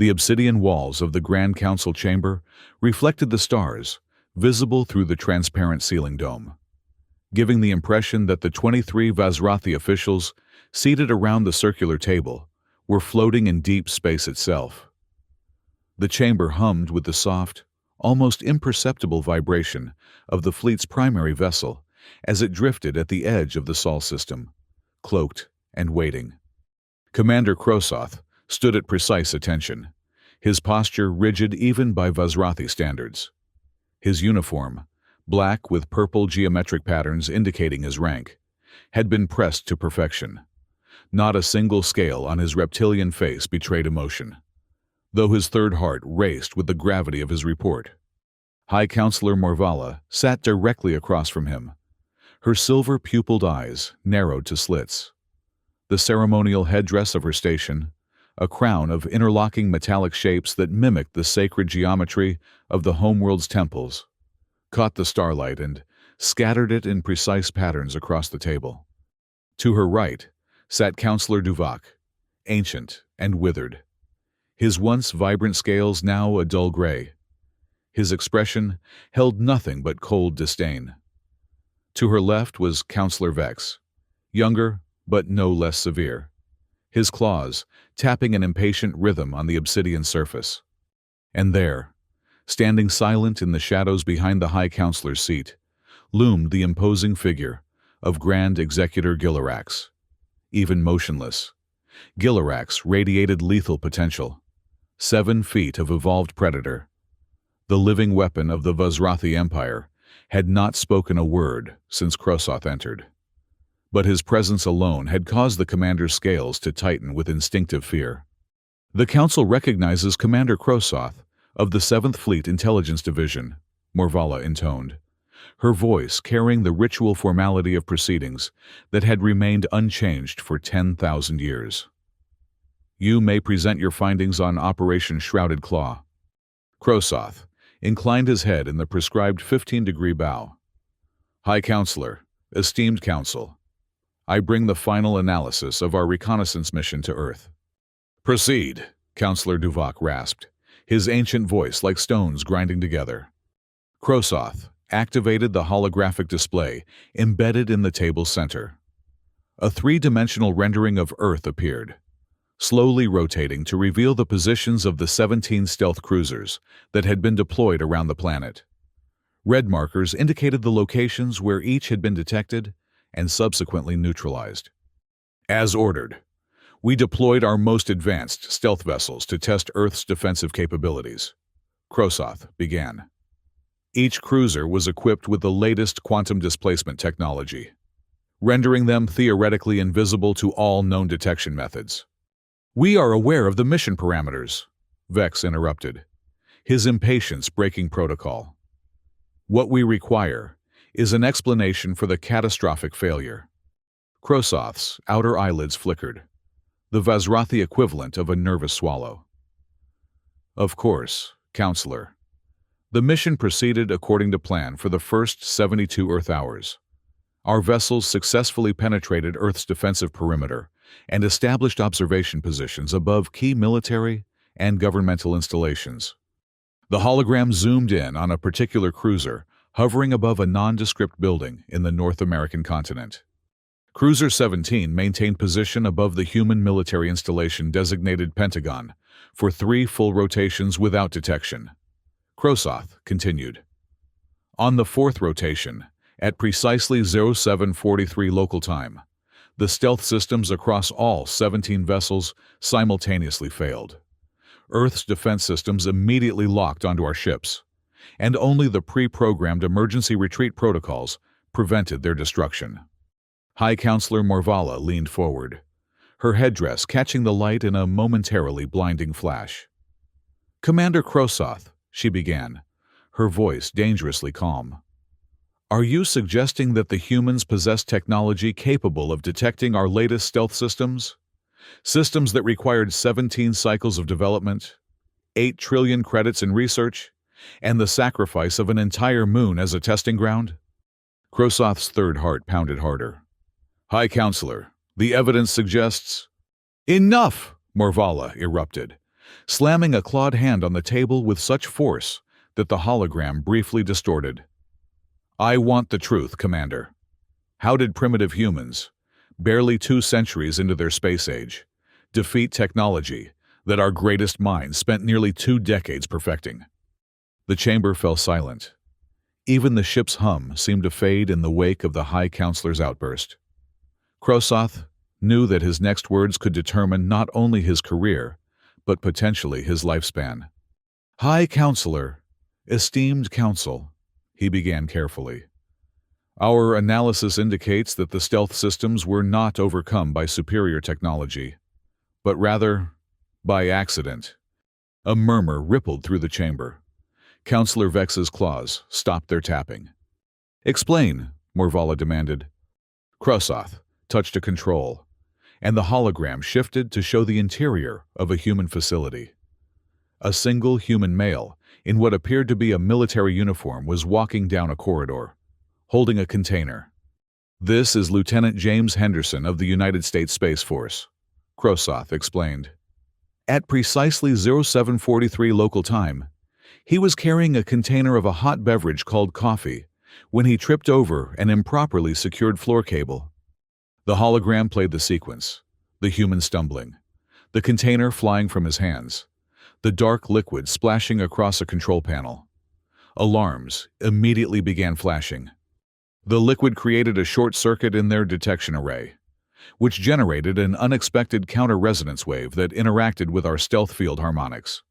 The obsidian walls of the Grand Council chamber reflected the stars, visible through the transparent ceiling dome, giving the impression that the 23 Vazrathi officials, seated around the circular table, were floating in deep space itself. The chamber hummed with the soft, almost imperceptible vibration of the fleet's primary vessel as it drifted at the edge of the Sol system, cloaked and waiting. Commander Krosoth stood at precise attention, his posture rigid even by Vazrathi standards. His uniform, black with purple geometric patterns indicating his rank, had been pressed to perfection. Not a single scale on his reptilian face betrayed emotion, though his third heart raced with the gravity of his report. High Counselor Morvala sat directly across from him, her silver-pupilled eyes narrowed to slits. The ceremonial headdress of her station, a crown of interlocking metallic shapes that mimicked the sacred geometry of the homeworld's temples, caught the starlight and scattered it in precise patterns across the table. To her right sat Counselor Duvak, ancient and withered, his once vibrant scales now a dull gray. His expression held nothing but cold disdain. To her left was Counselor Vex, younger but no less severe, his claws tapping an impatient rhythm on the obsidian surface. And there, standing silent in the shadows behind the High Counselor's seat, loomed the imposing figure of Grand Executor Gilarax. Even motionless, Gilarax radiated lethal potential. 7 feet of evolved predator, the living weapon of the Vazrathi Empire, had not spoken a word since Krosoth entered. But his presence alone had caused the commander's scales to tighten with instinctive fear. The Council recognizes Commander Krosoth of the 7th Fleet Intelligence Division, Morvala intoned, her voice carrying the ritual formality of proceedings that had remained unchanged for 10,000 years. You may present your findings on Operation Shrouded Claw. Krosoth inclined his head in the prescribed 15-degree bow. High Counselor, esteemed Council, I bring the final analysis of our reconnaissance mission to Earth. Proceed, Counselor Duvak rasped, his ancient voice like stones grinding together. Krosoth activated the holographic display embedded in the table's center. A 3-dimensional rendering of Earth appeared, slowly rotating to reveal the positions of the 17 stealth cruisers that had been deployed around the planet. Red markers indicated the locations where each had been detected and subsequently neutralized. As ordered, we deployed our most advanced stealth vessels to test Earth's defensive capabilities. Krosoth began. Each cruiser was equipped with the latest quantum displacement technology, rendering them theoretically invisible to all known detection methods. We are aware of the mission parameters, Vex interrupted, his impatience breaking protocol. What we require is an explanation for the catastrophic failure. Krosoth's outer eyelids flickered, the Vazrathi equivalent of a nervous swallow. Of course, Counselor. The mission proceeded according to plan for the first 72 Earth hours. Our vessels successfully penetrated Earth's defensive perimeter and established observation positions above key military and governmental installations. The hologram zoomed in on a particular cruiser hovering above a nondescript building in the North American continent. Cruiser 17 maintained position above the human military installation designated Pentagon for 3 full rotations without detection. Krosoth continued. On the 4th rotation, at precisely 0743 local time, the stealth systems across all 17 vessels simultaneously failed. Earth's defense systems immediately locked onto our ships, and only the pre-programmed emergency retreat protocols prevented their destruction. High Counselor Morvala leaned forward, her headdress catching the light in a momentarily blinding flash. Commander Krosoth, she began, her voice dangerously calm. Are you suggesting that the humans possess technology capable of detecting our latest stealth systems? Systems that required 17 cycles of development, 8 trillion credits in research, and the sacrifice of an entire moon as a testing ground? Krosoth's third heart pounded harder. High Counselor, the evidence suggests... Enough! Morvala erupted, slamming a clawed hand on the table with such force that the hologram briefly distorted. "I want the truth, Commander. How did primitive humans, barely 2 centuries into their space age, defeat technology that our greatest minds spent nearly 2 decades perfecting?" The chamber fell silent. Even the ship's hum seemed to fade in the wake of the High Counselor's outburst. Krosoth knew that his next words could determine not only his career, but potentially his lifespan. "High Counselor, esteemed council," he began carefully. "Our analysis indicates that the stealth systems were not overcome by superior technology, but rather by accident." A murmur rippled through the chamber. Counselor Vex's claws stopped their tapping. "Explain," Morvala demanded. Krosoth touched a control, and the hologram shifted to show the interior of a human facility. A single human male, in what appeared to be a military uniform, was walking down a corridor, holding a container. "This is Lieutenant James Henderson of the United States Space Force," Krosoth explained. At precisely 0743 local time, he was carrying a container of a hot beverage called coffee when he tripped over an improperly secured floor cable. The hologram played the sequence, the human stumbling, the container flying from his hands, the dark liquid splashing across a control panel. Alarms immediately began flashing. The liquid created a short circuit in their detection array, which generated an unexpected counter-resonance wave that interacted with our stealth field harmonics.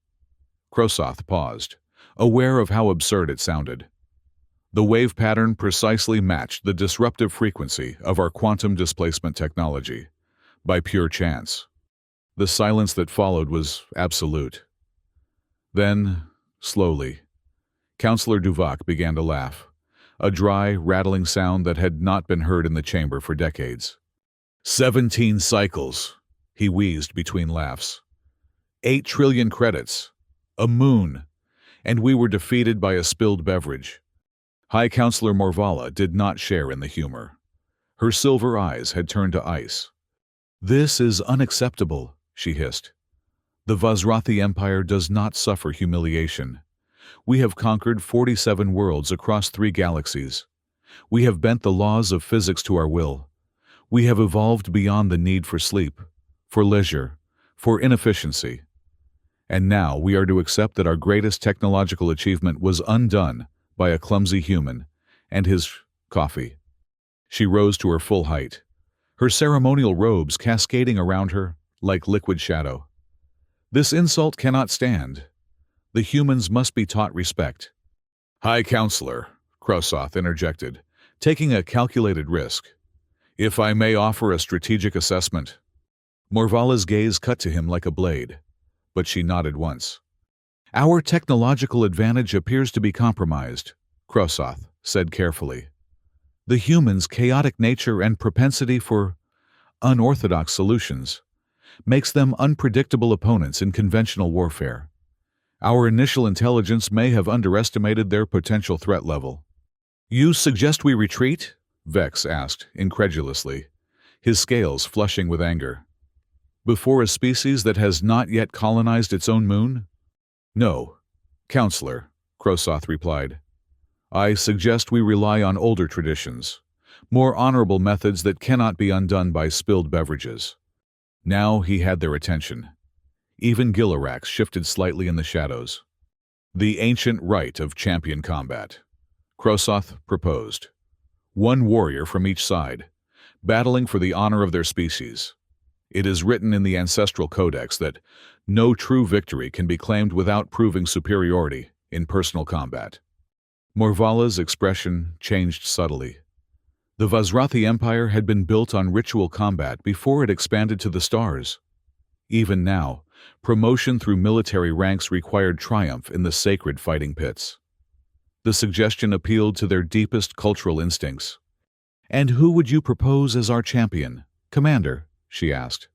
Krosoth paused, aware of how absurd it sounded. The wave pattern precisely matched the disruptive frequency of our quantum displacement technology, by pure chance. The silence that followed was absolute. Then, slowly, Counselor Duvak began to laugh, a dry, rattling sound that had not been heard in the chamber for decades. 17 cycles, he wheezed between laughs. 8 trillion credits, a moon, and we were defeated by a spilled beverage. High Counselor Morvala did not share in the humor. Her silver eyes had turned to ice. "This is unacceptable," she hissed. "The Vazrathi Empire does not suffer humiliation. We have conquered 47 worlds across 3 galaxies. We have bent the laws of physics to our will. We have evolved beyond the need for sleep, for leisure, for inefficiency. And now we are to accept that our greatest technological achievement was undone by a clumsy human and his coffee." She rose to her full height, her ceremonial robes cascading around her like liquid shadow. "This insult cannot stand. The humans must be taught respect." "High Counselor," Krosoth interjected, taking a calculated risk. "If I may offer a strategic assessment." Morvala's gaze cut to him like a blade, but she nodded once. "Our technological advantage appears to be compromised," Krosoth said carefully. "The humans' chaotic nature and propensity for unorthodox solutions makes them unpredictable opponents in conventional warfare. Our initial intelligence may have underestimated their potential threat level." "You suggest we retreat?" Vex asked incredulously, his scales flushing with anger. "Before a species that has not yet colonized its own moon?" "No, Counselor," Krosoth replied. "I suggest we rely on older traditions, more honorable methods that cannot be undone by spilled beverages." Now he had their attention. Even Gilarax shifted slightly in the shadows. "The ancient rite of champion combat," Krosoth proposed. "One warrior from each side, battling for the honor of their species. It is written in the ancestral codex that no true victory can be claimed without proving superiority in personal combat." Morvala's expression changed subtly. The Vazrathi Empire had been built on ritual combat before it expanded to the stars. Even now, promotion through military ranks required triumph in the sacred fighting pits. The suggestion appealed to their deepest cultural instincts. "And who would you propose as our champion, Commander?" she asked,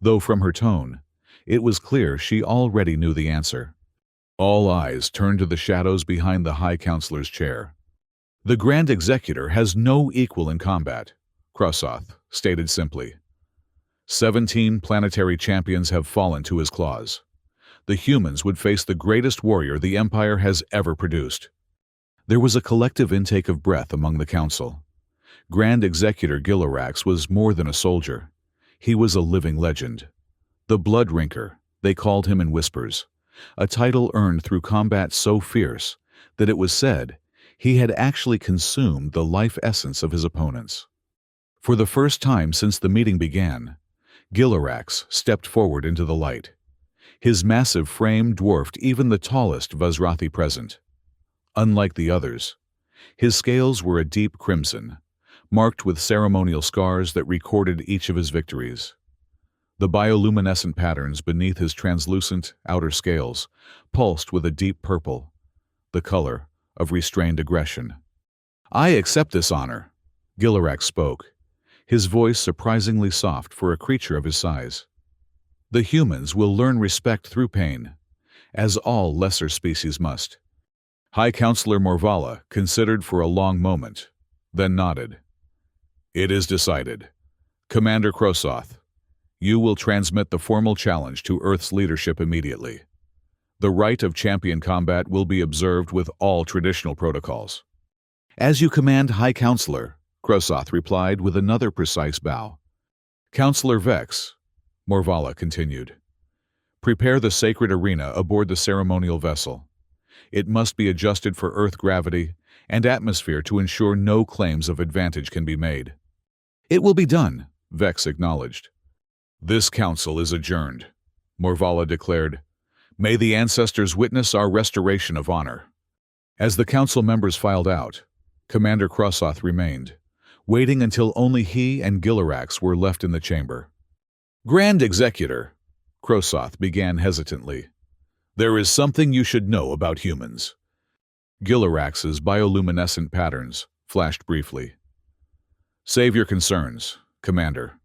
though from her tone, it was clear she already knew the answer. All eyes turned to the shadows behind the High Counselor's chair. "The Grand Executor has no equal in combat," Krosoth stated simply. 17 planetary champions have fallen to his claws. The humans would face the greatest warrior the Empire has ever produced. There was a collective intake of breath among the council. Grand Executor Gilorax was more than a soldier. He was a living legend. The Blood Rinker, they called him in whispers, a title earned through combat so fierce that it was said he had actually consumed the life essence of his opponents. For the first time since the meeting began, Gilorax stepped forward into the light. His massive frame dwarfed even the tallest Vazrathi present. Unlike the others, his scales were a deep crimson, marked with ceremonial scars that recorded each of his victories. The bioluminescent patterns beneath his translucent outer scales pulsed with a deep purple, the color of restrained aggression. "I accept this honor," Gilorax spoke, his voice surprisingly soft for a creature of his size. "The humans will learn respect through pain, as all lesser species must." High Counselor Morvala considered for a long moment, then nodded. "It is decided. Commander Krosoth, you will transmit the formal challenge to Earth's leadership immediately. The rite of champion combat will be observed with all traditional protocols." "As you command, High Counselor," Krosoth replied with another precise bow. "Counselor Vex," Morvala continued, "prepare the sacred arena aboard the ceremonial vessel. It must be adjusted for Earth gravity and atmosphere to ensure no claims of advantage can be made." "It will be done," Vex acknowledged. "This council is adjourned," Morvala declared. "May the ancestors witness our restoration of honor." As the council members filed out, Commander Krosoth remained, waiting until only he and Gilorax were left in the chamber. "Grand Executor," Krosoth began hesitantly, "there is something you should know about humans." Gilorax's bioluminescent patterns flashed briefly. "Save your concerns, Commander.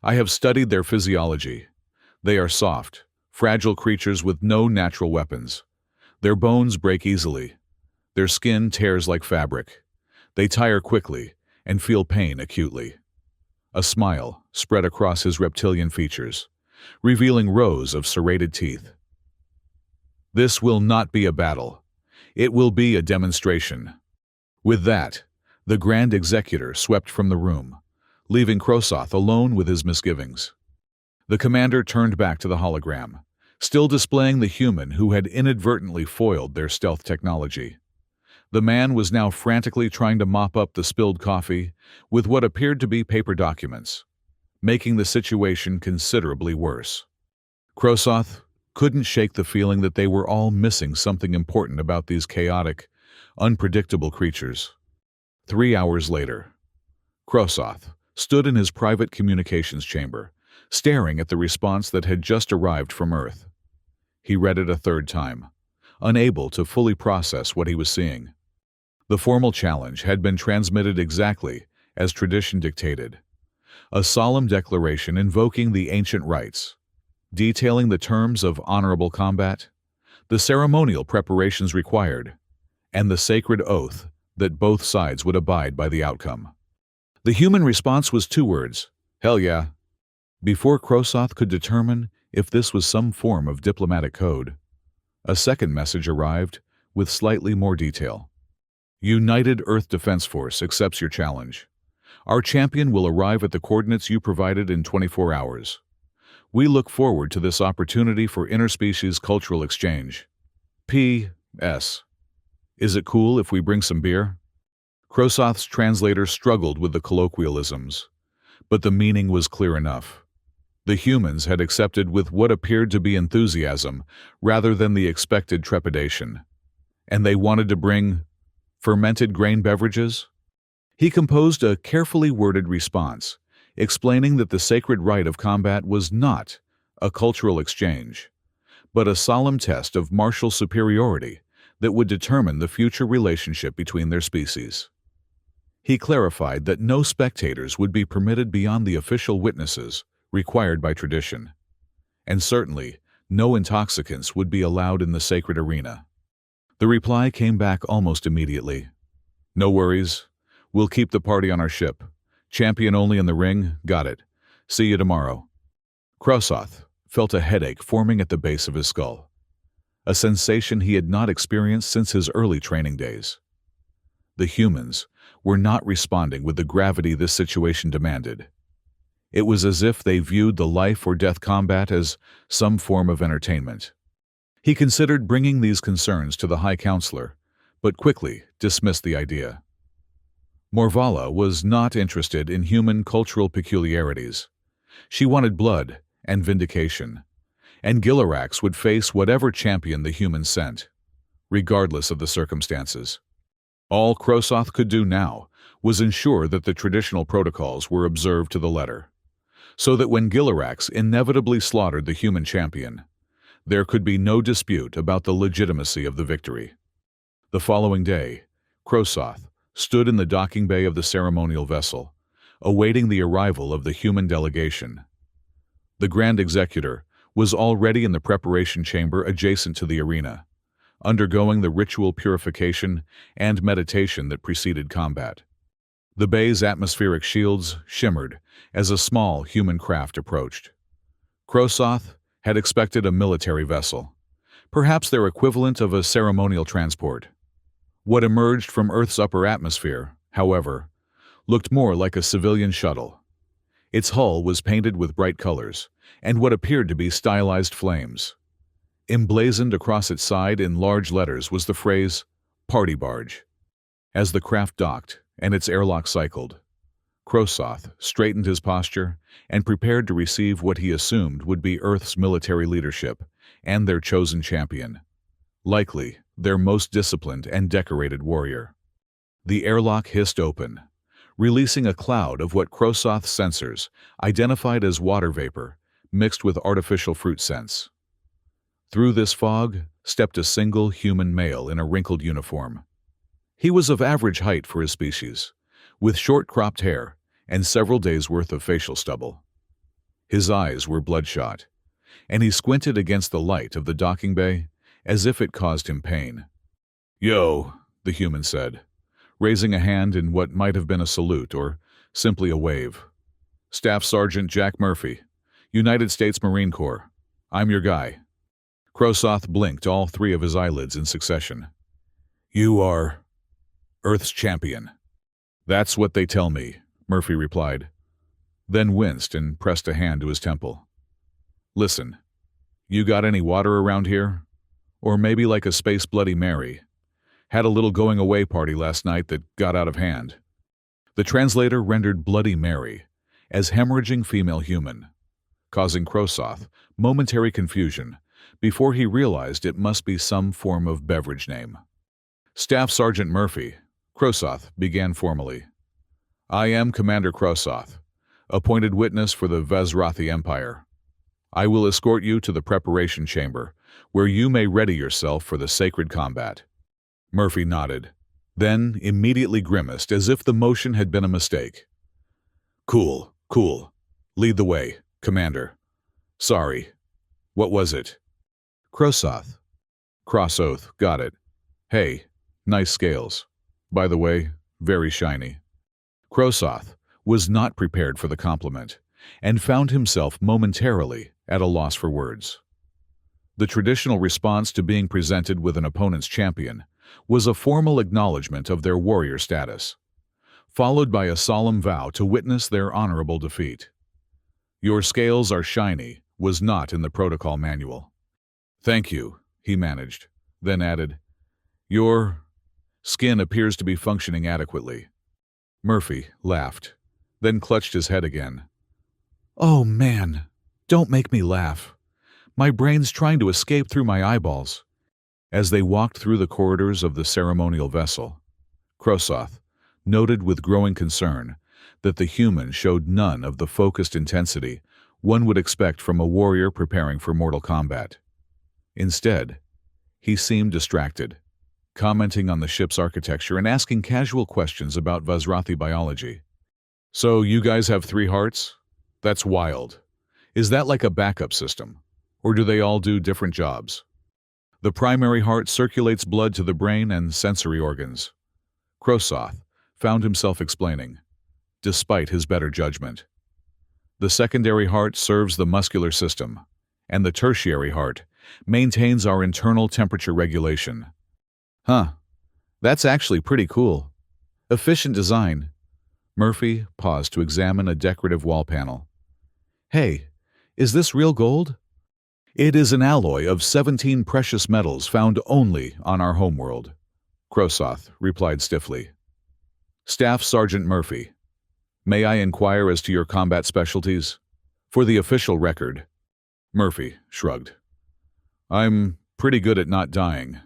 I have studied their physiology. They are soft, fragile creatures with no natural weapons. Their bones break easily. Their skin tears like fabric. They tire quickly and feel pain acutely." A smile spread across his reptilian features, revealing rows of serrated teeth. "This will not be a battle. It will be a demonstration." With that, the Grand Executor swept from the room, leaving Krosoth alone with his misgivings. The commander turned back to the hologram, still displaying the human who had inadvertently foiled their stealth technology. The man was now frantically trying to mop up the spilled coffee with what appeared to be paper documents, making the situation considerably worse. Krosoth couldn't shake the feeling that they were all missing something important about these chaotic, unpredictable creatures. 3 hours later, Krosoth stood in his private communications chamber, staring at the response that had just arrived from Earth. He read it a third time, unable to fully process what he was seeing. The formal challenge had been transmitted exactly as tradition dictated. A solemn declaration invoking the ancient rites, detailing the terms of honorable combat, the ceremonial preparations required, and the sacred oath that both sides would abide by the outcome. The human response was 2 words: "Hell yeah." Before Krosoth could determine if this was some form of diplomatic code, a second message arrived with slightly more detail. "United Earth Defense Force accepts your challenge. Our champion will arrive at the coordinates you provided in 24 hours. We look forward to this opportunity for interspecies cultural exchange. P.S. Is it cool if we bring some beer?" Krosoth's translator struggled with the colloquialisms, but the meaning was clear enough. The humans had accepted with what appeared to be enthusiasm rather than the expected trepidation, and they wanted to bring fermented grain beverages? He composed a carefully worded response, explaining that the sacred rite of combat was not a cultural exchange, but a solemn test of martial superiority that would determine the future relationship between their species. He clarified that no spectators would be permitted beyond the official witnesses required by tradition, and certainly no intoxicants would be allowed in the sacred arena. The reply came back almost immediately. "No worries. We'll keep the party on our ship. Champion only in the ring. Got it. See you tomorrow." Krosoth felt a headache forming at the base of his skull. a sensation he had not experienced since his early training days. The humans were not responding with the gravity this situation demanded. It was as if they viewed the life-or-death combat as some form of entertainment. He considered bringing these concerns to the High Counselor, but quickly dismissed the idea. Morvala was not interested in human cultural peculiarities. She wanted blood and vindication, and Gilarax would face whatever champion the humans sent, regardless of the circumstances. All Krosoth could do now was ensure that the traditional protocols were observed to the letter, so that when Gilarax inevitably slaughtered the human champion, there could be no dispute about the legitimacy of the victory. The following day, Krosoth stood in the docking bay of the ceremonial vessel, awaiting the arrival of the human delegation. The Grand Executor was already in the preparation chamber adjacent to the arena, undergoing the ritual purification and meditation that preceded combat. The bay's atmospheric shields shimmered as a small human craft approached. Krosoth had expected a military vessel, perhaps their equivalent of a ceremonial transport. What emerged from Earth's upper atmosphere, however, looked more like a civilian shuttle. Its hull was painted with bright colors and what appeared to be stylized flames. Emblazoned across its side in large letters was the phrase, "Party Barge." As the craft docked and its airlock cycled, Krosoth straightened his posture and prepared to receive what he assumed would be Earth's military leadership and their chosen champion, likely their most disciplined and decorated warrior. The airlock hissed open, releasing a cloud of what Krosoth's sensors identified as water vapor mixed with artificial fruit scents. Through this fog stepped a single human male in a wrinkled uniform. He was of average height for his species, with short cropped hair and several days' worth of facial stubble. His eyes were bloodshot, and he squinted against the light of the docking bay as if it caused him pain. "Yo," the human said, raising a hand in what might have been a salute or simply a wave. "Staff Sergeant Jack Murphy, United States Marine Corps. I'm your guy." Krosoth blinked all three of his eyelids in succession. "You are Earth's champion." "That's what they tell me," Murphy replied, then winced and pressed a hand to his temple. "Listen, you got any water around here? Or maybe like a space Bloody Mary? Had a little going-away party last night that got out of hand." The translator rendered Bloody Mary as hemorrhaging female human, causing Krosoth momentary confusion before he realized it must be some form of beverage name. "Staff Sergeant Murphy," Krosoth began formally. "I am Commander Krosoth, appointed witness for the Vazrathi Empire. I will escort you to the preparation chamber, where you may ready yourself for the sacred combat." Murphy nodded, then immediately grimaced as if the motion had been a mistake. Cool. Lead the way, Commander." "Sorry. What was it?" "Krosoth." "Krosoth, got it. Hey, nice scales. By the way, very shiny." Krosoth was not prepared for the compliment and found himself momentarily at a loss for words. The traditional response to being presented with an opponent's champion was a formal acknowledgement of their warrior status, followed by a solemn vow to witness their honorable defeat. "Your scales are shiny" was not in the protocol manual. "Thank you," he managed, then added, "Your skin appears to be functioning adequately." Murphy laughed, then clutched his head again. "Oh man, don't make me laugh. My brain's trying to escape through my eyeballs." As they walked through the corridors of the ceremonial vessel, Krosoth noted with growing concern that the human showed none of the focused intensity one would expect from a warrior preparing for mortal combat. Instead, he seemed distracted, commenting on the ship's architecture and asking casual questions about Vazrathi biology. "So you guys have 3 hearts? That's wild. Is that like a backup system? Or do they all do different jobs?" "The primary heart circulates blood to the brain and sensory organs," Krosoth found himself explaining, despite his better judgment. "The secondary heart serves the muscular system, and the tertiary heart maintains our internal temperature regulation. Huh, that's actually pretty cool. Efficient design. Murphy paused to examine a decorative wall panel. Hey, is this real gold? It is an alloy of 17 precious metals found only on our homeworld, Krosoth replied stiffly. Staff Sergeant Murphy, may I inquire as to your combat specialties? For the official record. Murphy shrugged. I'm pretty good at not dying.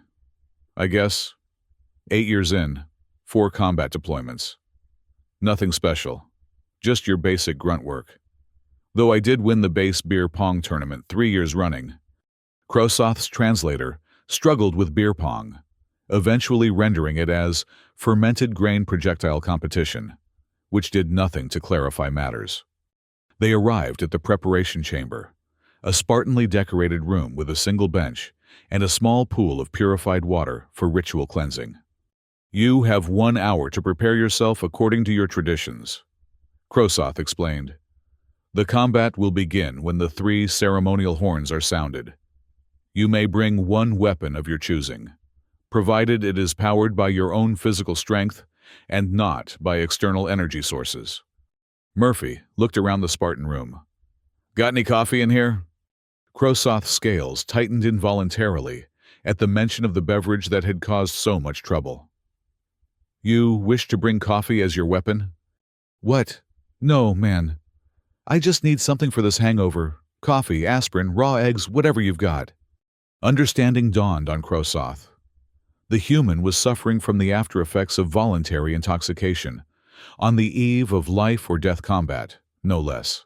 I guess. 8 years in, 4 combat deployments. Nothing special. Just your basic grunt work. Though I did win the base beer pong tournament 3 years running. Krosoth's translator struggled with beer pong, eventually rendering it as fermented grain projectile competition, which did nothing to clarify matters. They arrived at the preparation chamber, a Spartanly decorated room with a single bench and a small pool of purified water for ritual cleansing. You have 1 hour to prepare yourself according to your traditions, Krosoth explained. The combat will begin when the 3 ceremonial horns are sounded. You may bring 1 weapon of your choosing, provided it is powered by your own physical strength and not by external energy sources. Murphy looked around the Spartan room. Got any coffee in here? Krosoth's scales tightened involuntarily at the mention of the beverage that had caused so much trouble. You wish to bring coffee as your weapon? What? No, man. I just need something for this hangover. Coffee, aspirin, raw eggs, whatever you've got. Understanding dawned on Krosoth. The human was suffering from the after effects of voluntary intoxication, on the eve of life or death combat, no less.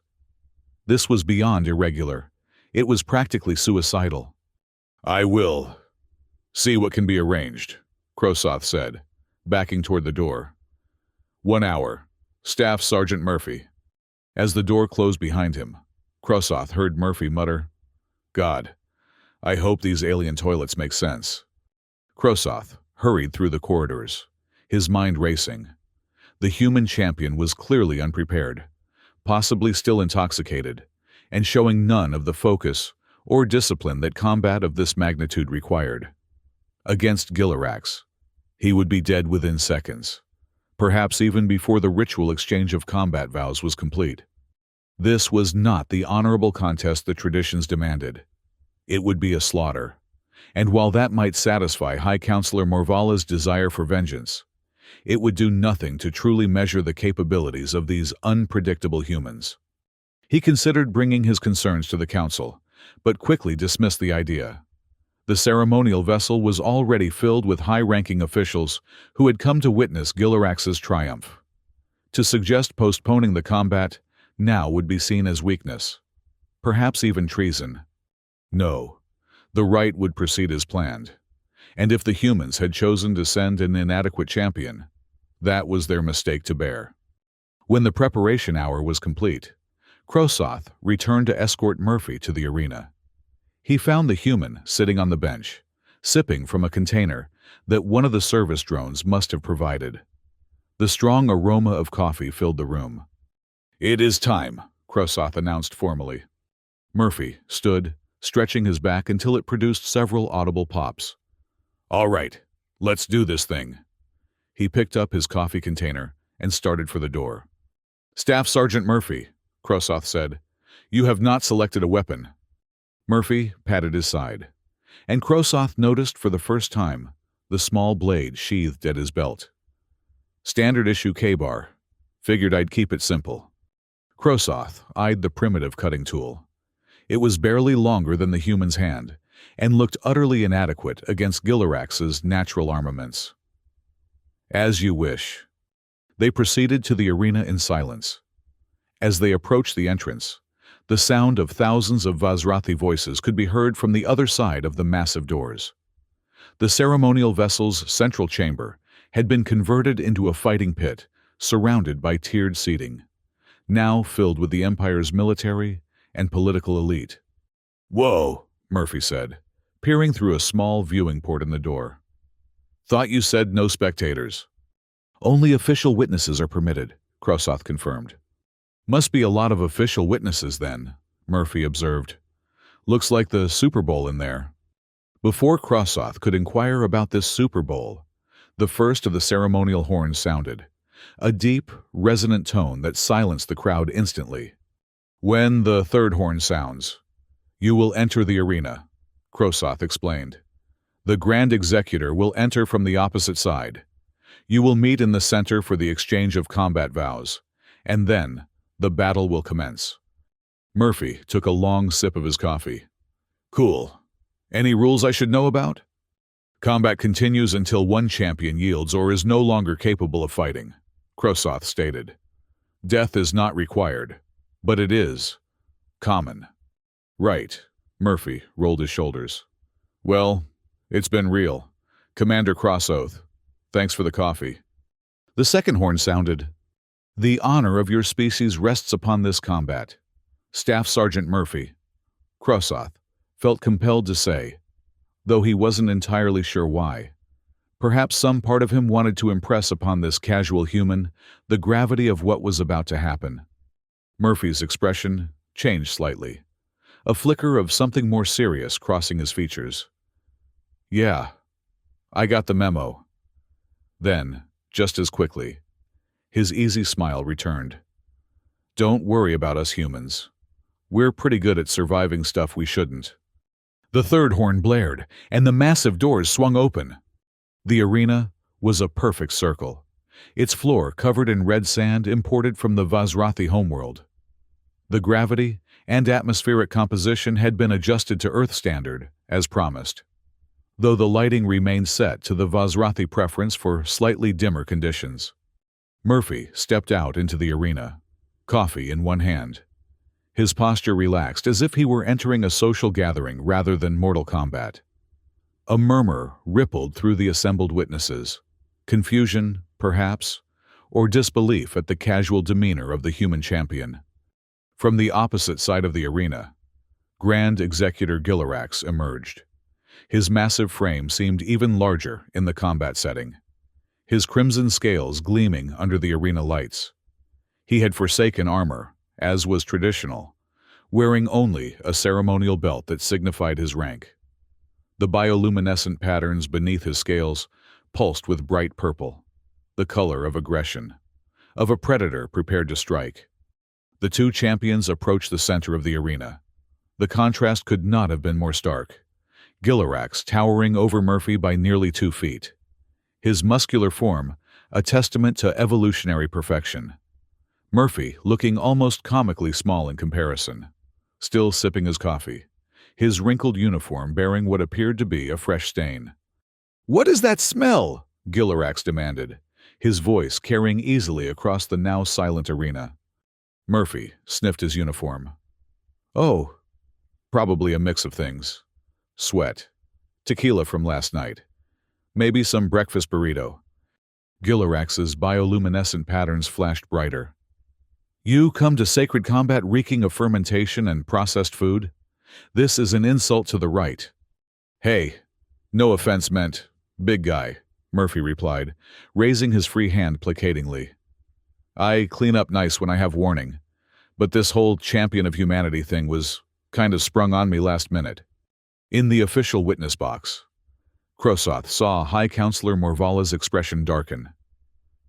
This was beyond irregular. It was practically suicidal. I will see what can be arranged, Krosoth said, backing toward the door. 1 hour. Staff Sergeant Murphy. As the door closed behind him, Krosoth heard Murphy mutter, God, I hope these alien toilets make sense. Krosoth hurried through the corridors, his mind racing. The human champion was clearly unprepared, possibly still intoxicated, and showing none of the focus or discipline that combat of this magnitude required. Against Gilarax, he would be dead within seconds, perhaps even before the ritual exchange of combat vows was complete. This was not the honorable contest the traditions demanded. It would be a slaughter, and while that might satisfy High Counselor Morvala's desire for vengeance, it would do nothing to truly measure the capabilities of these unpredictable humans. He considered bringing his concerns to the council, but quickly dismissed the idea. The ceremonial vessel was already filled with high-ranking officials who had come to witness Gilarax's triumph. To suggest postponing the combat now would be seen as weakness, perhaps even treason. No, the rite would proceed as planned, and if the humans had chosen to send an inadequate champion, that was their mistake to bear. When the preparation hour was complete, Krosoth returned to escort Murphy to the arena. He found the human sitting on the bench, sipping from a container that one of the service drones must have provided. The strong aroma of coffee filled the room. It is time, Krosoth announced formally. Murphy stood, stretching his back until it produced several audible pops. All right, let's do this thing. He picked up his coffee container and started for the door. Staff Sergeant Murphy, Krosoth said, you have not selected a weapon. Murphy patted his side, and Krosoth noticed for the first time the small blade sheathed at his belt. Standard issue K-bar. Figured I'd keep it simple. Krosoth eyed the primitive cutting tool. It was barely longer than the human's hand, and looked utterly inadequate against Gilarax's natural armaments. As you wish. They proceeded to the arena in silence. As they approached the entrance, the sound of thousands of Vazrathi voices could be heard from the other side of the massive doors. The ceremonial vessel's central chamber had been converted into a fighting pit, surrounded by tiered seating, now filled with the Empire's military and political elite. Whoa, Murphy said, peering through a small viewing port in the door. Thought you said no spectators. Only official witnesses are permitted, Krosoth confirmed. Must be a lot of official witnesses then, Murphy observed. Looks like the Super Bowl in there. Before Crossoth could inquire about this Super Bowl, the first of the ceremonial horns sounded, a deep, resonant tone that silenced the crowd instantly. When the third horn sounds, you will enter the arena, Crossoth explained. The Grand Executor will enter from the opposite side. You will meet in the center for the exchange of combat vows, and then the battle will commence. Murphy took a long sip of his coffee. Cool. Any rules I should know about? Combat continues until one champion yields or is no longer capable of fighting, Crossoth stated. Death is not required, but it is common. Right, Murphy rolled his shoulders. Well, it's been real. Commander Crossoth, thanks for the coffee. The second horn sounded. The honor of your species rests upon this combat. Staff Sergeant Murphy, Crossoth felt compelled to say, though he wasn't entirely sure why. Perhaps some part of him wanted to impress upon this casual human the gravity of what was about to happen. Murphy's expression changed slightly, a flicker of something more serious crossing his features. Yeah, I got the memo. Then, just as quickly, his easy smile returned. Don't worry about us humans. We're pretty good at surviving stuff we shouldn't. The third horn blared, and the massive doors swung open. The arena was a perfect circle, its floor covered in red sand imported from the Vazrathi homeworld. The gravity and atmospheric composition had been adjusted to Earth standard, as promised, though the lighting remained set to the Vazrathi preference for slightly dimmer conditions. Murphy stepped out into the arena, coffee in one hand. His posture relaxed as if he were entering a social gathering rather than mortal combat. A murmur rippled through the assembled witnesses, confusion, perhaps, or disbelief at the casual demeanor of the human champion. From the opposite side of the arena, Grand Executor Gilarax emerged. His massive frame seemed even larger in the combat setting, his crimson scales gleaming under the arena lights. He had forsaken armor, as was traditional, wearing only a ceremonial belt that signified his rank. The bioluminescent patterns beneath his scales pulsed with bright purple, the color of aggression, of a predator prepared to strike. The two champions approached the center of the arena. The contrast could not have been more stark. Gilarax towering over Murphy by nearly 2 feet. His muscular form, a testament to evolutionary perfection. Murphy looking almost comically small in comparison, still sipping his coffee, his wrinkled uniform bearing what appeared to be a fresh stain. "What is that smell?" Gilarax demanded, his voice carrying easily across the now silent arena. Murphy sniffed his uniform. "Oh, probably a mix of things. Sweat, tequila from last night, maybe some breakfast burrito." Gilarax's bioluminescent patterns flashed brighter. "You come to sacred combat reeking of fermentation and processed food? This is an insult to the right." "Hey, no offense meant, big guy," Murphy replied, raising his free hand placatingly. "I clean up nice when I have warning, but this whole champion of humanity thing was kind of sprung on me last minute." In the official witness box, Crossoth saw High Counselor Morvala's expression darken.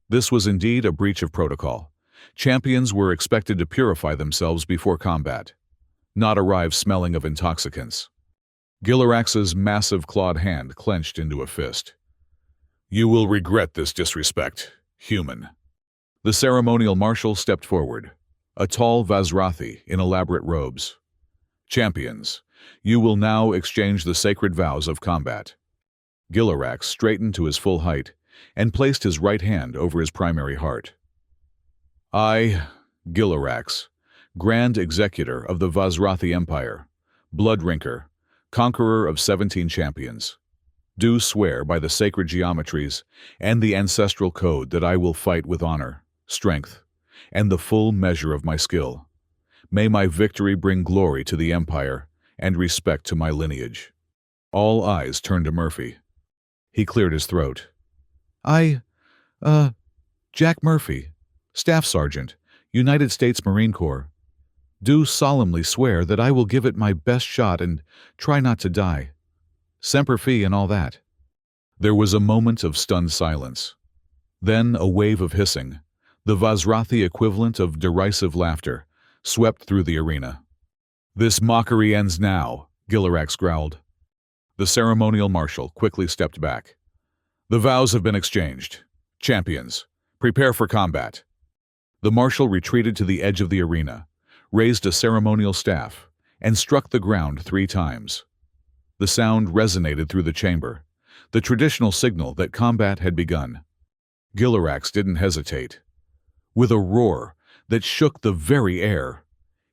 This was indeed a breach of protocol. Champions were expected to purify themselves before combat, not arrive smelling of intoxicants. Gilarax's massive clawed hand clenched into a fist. "You will regret this disrespect, human." The ceremonial marshal stepped forward, a tall Vazrathi in elaborate robes. "Champions, you will now exchange the sacred vows of combat." Gilarax straightened to his full height and placed his right hand over his primary heart. "I, Gilarax, Grand Executor of the Vazrathi Empire, Bloodrinker, Conqueror of 17 champions, do swear by the sacred geometries and the ancestral code that I will fight with honor, strength, and the full measure of my skill. May my victory bring glory to the Empire and respect to my lineage." All eyes turned to Murphy. He cleared his throat. Jack Murphy, Staff Sergeant, United States Marine Corps." Do solemnly swear that I will give it my best shot and try not to die. Semper Fi and all that." There was a moment of stunned silence. Then a wave of hissing, the Vazrathi equivalent of derisive laughter, swept through the arena. "This mockery ends now," Gilarax growled. The ceremonial marshal quickly stepped back. "The vows have been exchanged. Champions, prepare for combat." The marshal retreated to the edge of the arena, raised a ceremonial staff, and struck the ground 3 times. The sound resonated through the chamber, the traditional signal that combat had begun. Gilarax didn't hesitate. With a roar that shook the very air,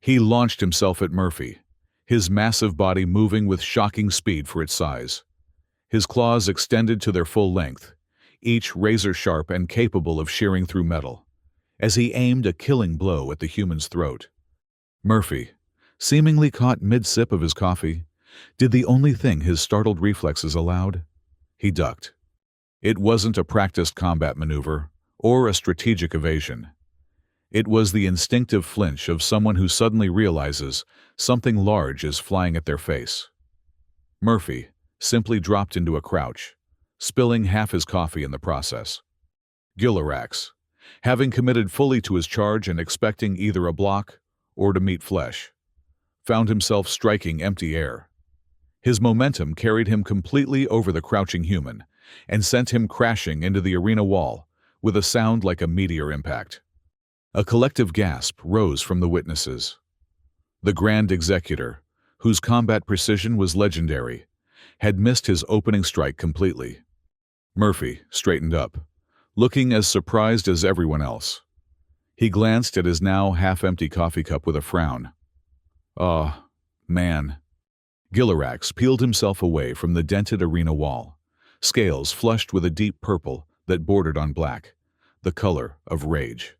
he launched himself at Murphy, his massive body moving with shocking speed for its size. His claws extended to their full length, each razor-sharp and capable of shearing through metal, as he aimed a killing blow at the human's throat. Murphy, seemingly caught mid-sip of his coffee, did the only thing his startled reflexes allowed. He ducked. It wasn't a practiced combat maneuver or a strategic evasion. It was the instinctive flinch of someone who suddenly realizes something large is flying at their face. Murphy simply dropped into a crouch, spilling half his coffee in the process. Gilarax, having committed fully to his charge and expecting either a block or to meet flesh, found himself striking empty air. His momentum carried him completely over the crouching human and sent him crashing into the arena wall with a sound like a meteor impact. A collective gasp rose from the witnesses. The Grand Executor, whose combat precision was legendary, had missed his opening strike completely. Murphy straightened up, looking as surprised as everyone else. He glanced at his now half-empty coffee cup with a frown. "Oh, man." Gilarax peeled himself away from the dented arena wall, scales flushed with a deep purple that bordered on black, the color of rage.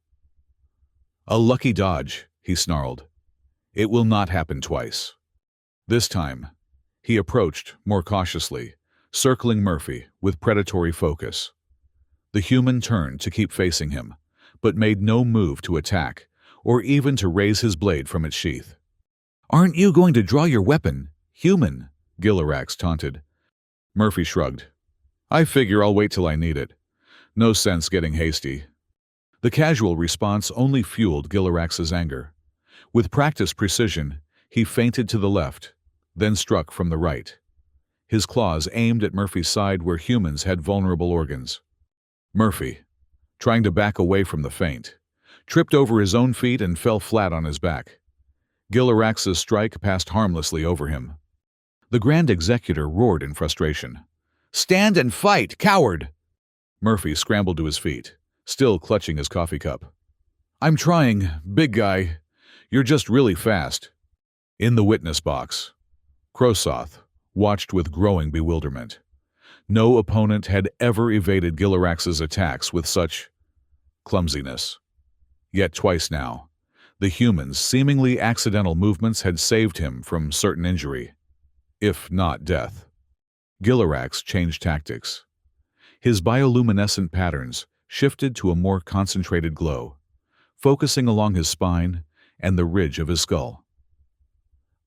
"A lucky dodge," he snarled. "It will not happen twice." This time, he approached more cautiously, circling Murphy with predatory focus. The human turned to keep facing him, but made no move to attack or even to raise his blade from its sheath. "Aren't you going to draw your weapon, human?" Gilarax taunted. Murphy shrugged. "I figure I'll wait till I need it. No sense getting hasty." The casual response only fueled Gilarax's anger. With practiced precision, he feinted to the left, then struck from the right. His claws aimed at Murphy's side where humans had vulnerable organs. Murphy, trying to back away from the feint, tripped over his own feet and fell flat on his back. Gilarax's strike passed harmlessly over him. The Grand Executor roared in frustration. "Stand and fight, coward!" Murphy scrambled to his feet, still clutching his coffee cup. "I'm trying, big guy. You're just really fast." In the witness box, Krosoth watched with growing bewilderment. No opponent had ever evaded Gilarax's attacks with such clumsiness. Yet twice now, the human's seemingly accidental movements had saved him from certain injury, if not death. Gilarax changed tactics. His bioluminescent patterns shifted to a more concentrated glow, focusing along his spine and the ridge of his skull.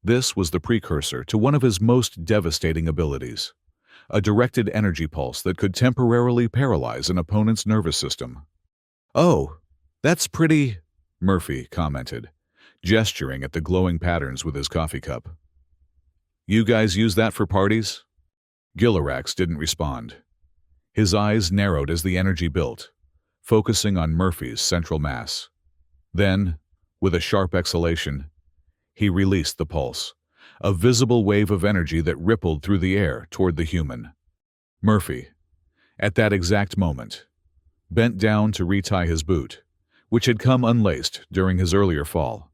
This was the precursor to one of his most devastating abilities, a directed energy pulse that could temporarily paralyze an opponent's nervous system. "Oh, that's pretty," Murphy commented, gesturing at the glowing patterns with his coffee cup. "You guys use that for parties?" Gilarax didn't respond. His eyes narrowed as the energy built, focusing on Murphy's central mass. Then, with a sharp exhalation, he released the pulse, a visible wave of energy that rippled through the air toward the human. Murphy, at that exact moment, bent down to retie his boot, which had come unlaced during his earlier fall.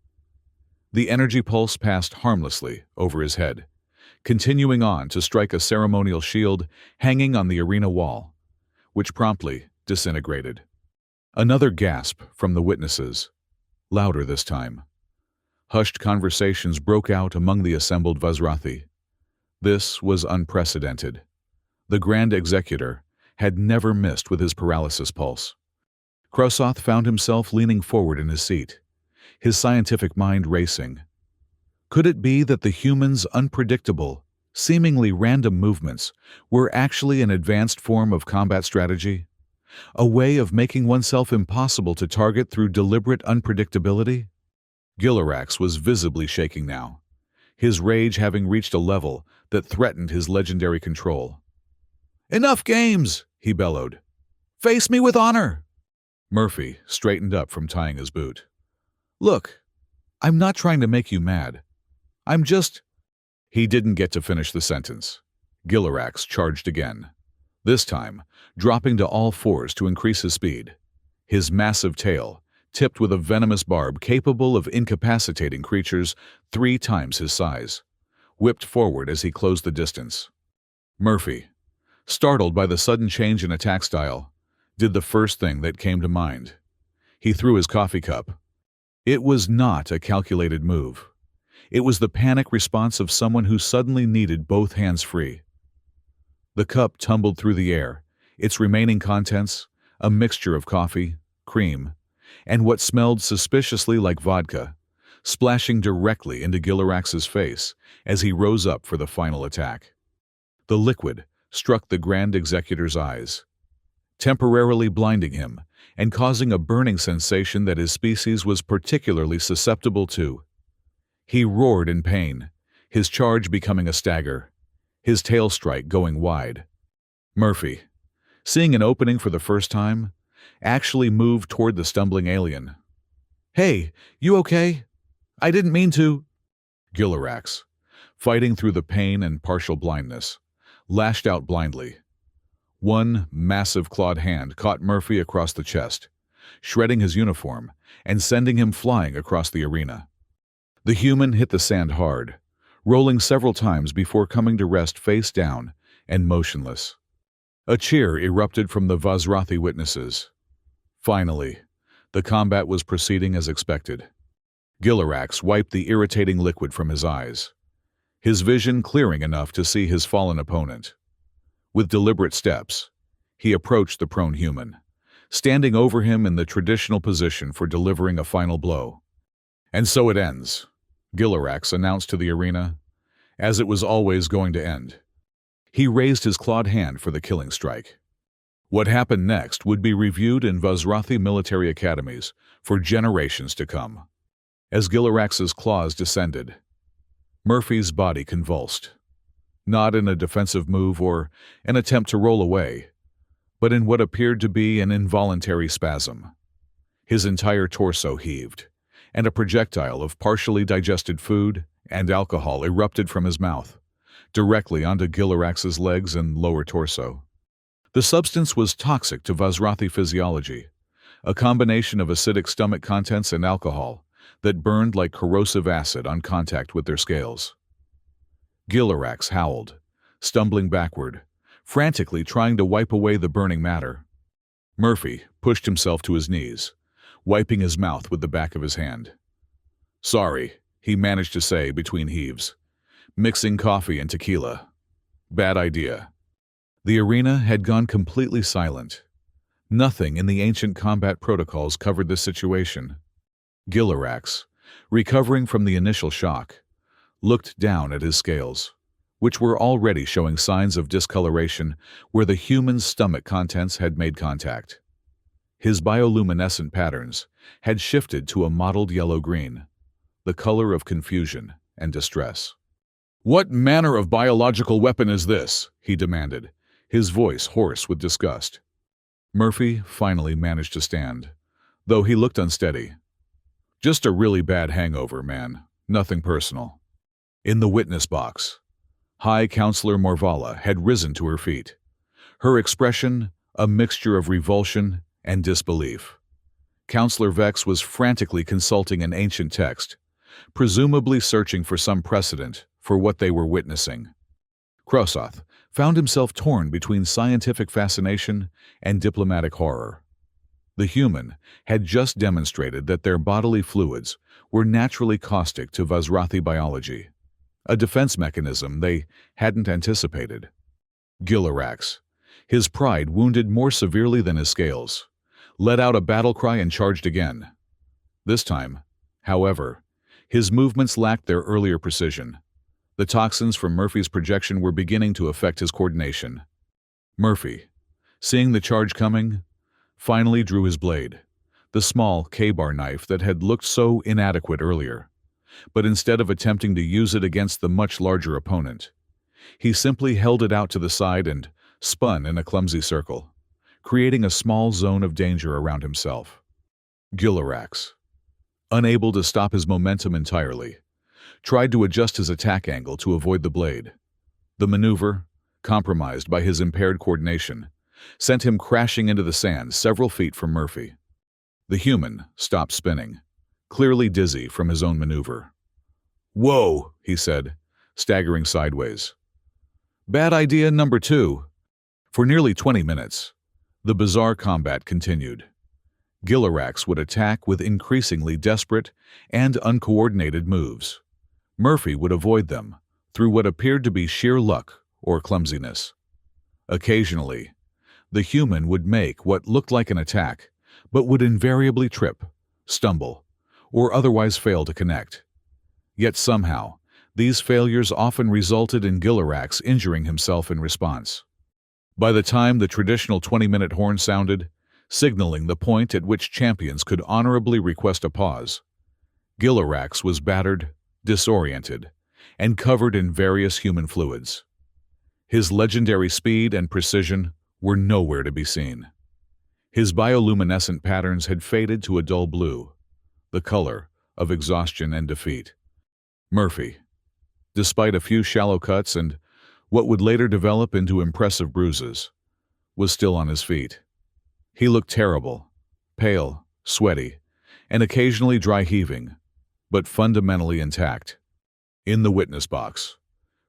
The energy pulse passed harmlessly over his head, continuing on to strike a ceremonial shield hanging on the arena wall, which promptly disintegrated. Another gasp from the witnesses, louder this time. Hushed conversations broke out among the assembled Vazrathi. This was unprecedented. The Grand Executor had never missed with his paralysis pulse. Krosoth found himself leaning forward in his seat, his scientific mind racing. Could it be that the human's unpredictable, seemingly random movements were actually an advanced form of combat strategy? A way of making oneself impossible to target through deliberate unpredictability? Gilarax was visibly shaking now, his rage having reached a level that threatened his legendary control. "Enough games!" he bellowed. "Face me with honor!" Murphy straightened up from tying his boot. "Look, I'm not trying to make you mad. I'm just—" He didn't get to finish the sentence. Gilarax charged again, this time dropping to all fours to increase his speed. His massive tail, tipped with a venomous barb capable of incapacitating creatures 3 times his size, whipped forward as he closed the distance. Murphy, startled by the sudden change in attack style, did the first thing that came to mind. He threw his coffee cup. It was not a calculated move. It was the panic response of someone who suddenly needed both hands free. The cup tumbled through the air, its remaining contents, a mixture of coffee, cream, and what smelled suspiciously like vodka, splashing directly into Gilarax's face as he rose up for the final attack. The liquid struck the Grand Executor's eyes, temporarily blinding him and causing a burning sensation that his species was particularly susceptible to. He roared in pain, his charge becoming a stagger, his tail strike going wide. Murphy, seeing an opening for the first time, actually moved toward the stumbling alien. "Hey, you okay? I didn't mean to." Gilarax, fighting through the pain and partial blindness, lashed out blindly. One massive clawed hand caught Murphy across the chest, shredding his uniform and sending him flying across the arena. The human hit the sand hard, rolling several times before coming to rest face down and motionless. A cheer erupted from the Vazrathi witnesses. Finally, the combat was proceeding as expected. Gilarax wiped the irritating liquid from his eyes, his vision clearing enough to see his fallen opponent. With deliberate steps, he approached the prone human, standing over him in the traditional position for delivering a final blow. "And so it ends," Gilarax announced to the arena, as it was always going to end. He raised his clawed hand for the killing strike. What happened next would be reviewed in Vazrathi military academies for generations to come. As Gilarax's claws descended, Murphy's body convulsed, not in a defensive move or an attempt to roll away, but in what appeared to be an involuntary spasm. His entire torso heaved, and a projectile of partially digested food and alcohol erupted from his mouth, directly onto Gilarax's legs and lower torso. The substance was toxic to Vazrathi physiology, a combination of acidic stomach contents and alcohol that burned like corrosive acid on contact with their scales. Gilarax howled, stumbling backward, frantically trying to wipe away the burning matter. Murphy pushed himself to his knees, wiping his mouth with the back of his hand. "Sorry," he managed to say between heaves. "Mixing coffee and tequila. Bad idea." The arena had gone completely silent. Nothing in the ancient combat protocols covered this situation. Gilarax, recovering from the initial shock, looked down at his scales, which were already showing signs of discoloration where the human's stomach contents had made contact. His bioluminescent patterns had shifted to a mottled yellow-green, the color of confusion and distress. "What manner of biological weapon is this?" he demanded, his voice hoarse with disgust. Murphy finally managed to stand, though he looked unsteady. "Just a really bad hangover, man. Nothing personal." In the witness box, High Counselor Morvala had risen to her feet, her expression a mixture of revulsion and disbelief. Counselor Vex was frantically consulting an ancient text, presumably searching for some precedent for what they were witnessing. Krosoth found himself torn between scientific fascination and diplomatic horror. The human had just demonstrated that their bodily fluids were naturally caustic to Vazrathi biology, a defense mechanism they hadn't anticipated. Gilarax, his pride wounded more severely than his scales, let out a battle cry and charged again. This time, However, his movements lacked their earlier precision. The toxins from Murphy's projection were beginning to affect his coordination. Murphy, seeing the charge coming, finally drew his blade, the small K-bar knife that had looked so inadequate earlier. But instead of attempting to use it against the much larger opponent, he simply held it out to the side and spun in a clumsy circle, creating a small zone of danger around himself. Gilarax, unable to stop his momentum entirely, tried to adjust his attack angle to avoid the blade. The maneuver, compromised by his impaired coordination, sent him crashing into the sand several feet from Murphy. The human stopped spinning, clearly dizzy from his own maneuver. "Whoa," he said, staggering sideways. "Bad idea number 2. For nearly 20 minutes, the bizarre combat continued. Gilarax would attack with increasingly desperate and uncoordinated moves. Murphy would avoid them through what appeared to be sheer luck or clumsiness. Occasionally, the human would make what looked like an attack, but would invariably trip, stumble, or otherwise fail to connect. Yet somehow, these failures often resulted in Gilarax injuring himself in response. By the time the traditional 20-minute horn sounded, signaling the point at which champions could honorably request a pause, Gilarax was battered, disoriented, and covered in various human fluids. His legendary speed and precision were nowhere to be seen. His bioluminescent patterns had faded to a dull blue, the color of exhaustion and defeat. Murphy, despite a few shallow cuts and what would later develop into impressive bruises, was still on his feet. He looked terrible, pale, sweaty, and occasionally dry-heaving, but fundamentally intact. In the witness box,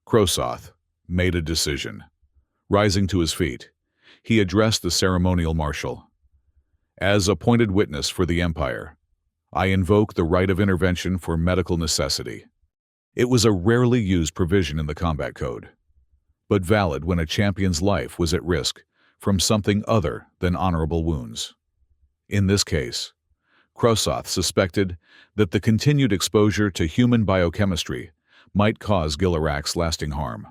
Krosoth made a decision. Rising to his feet, he addressed the ceremonial marshal. "As appointed witness for the Empire, I invoke the right of intervention for medical necessity." It was a rarely used provision in the combat code, but valid when a champion's life was at risk from something other than honorable wounds. In this case, Krosoth suspected that the continued exposure to human biochemistry might cause Gilarax lasting harm.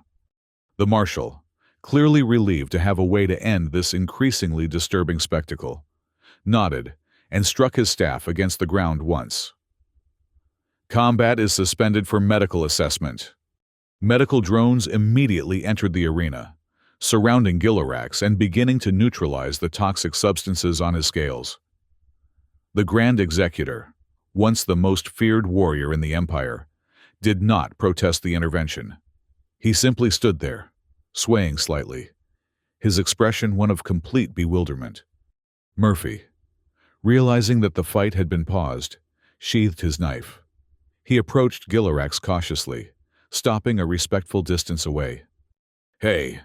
The marshal, clearly relieved to have a way to end this increasingly disturbing spectacle, nodded and struck his staff against the ground once. "Combat is suspended for medical assessment." Medical drones immediately entered the arena, surrounding Gilarax and beginning to neutralize the toxic substances on his scales. The Grand Executor, once the most feared warrior in the Empire, did not protest the intervention. He simply stood there, swaying slightly, his expression one of complete bewilderment. Murphy, realizing that the fight had been paused, sheathed his knife. He approached Gilarax cautiously, stopping a respectful distance away. "Hey,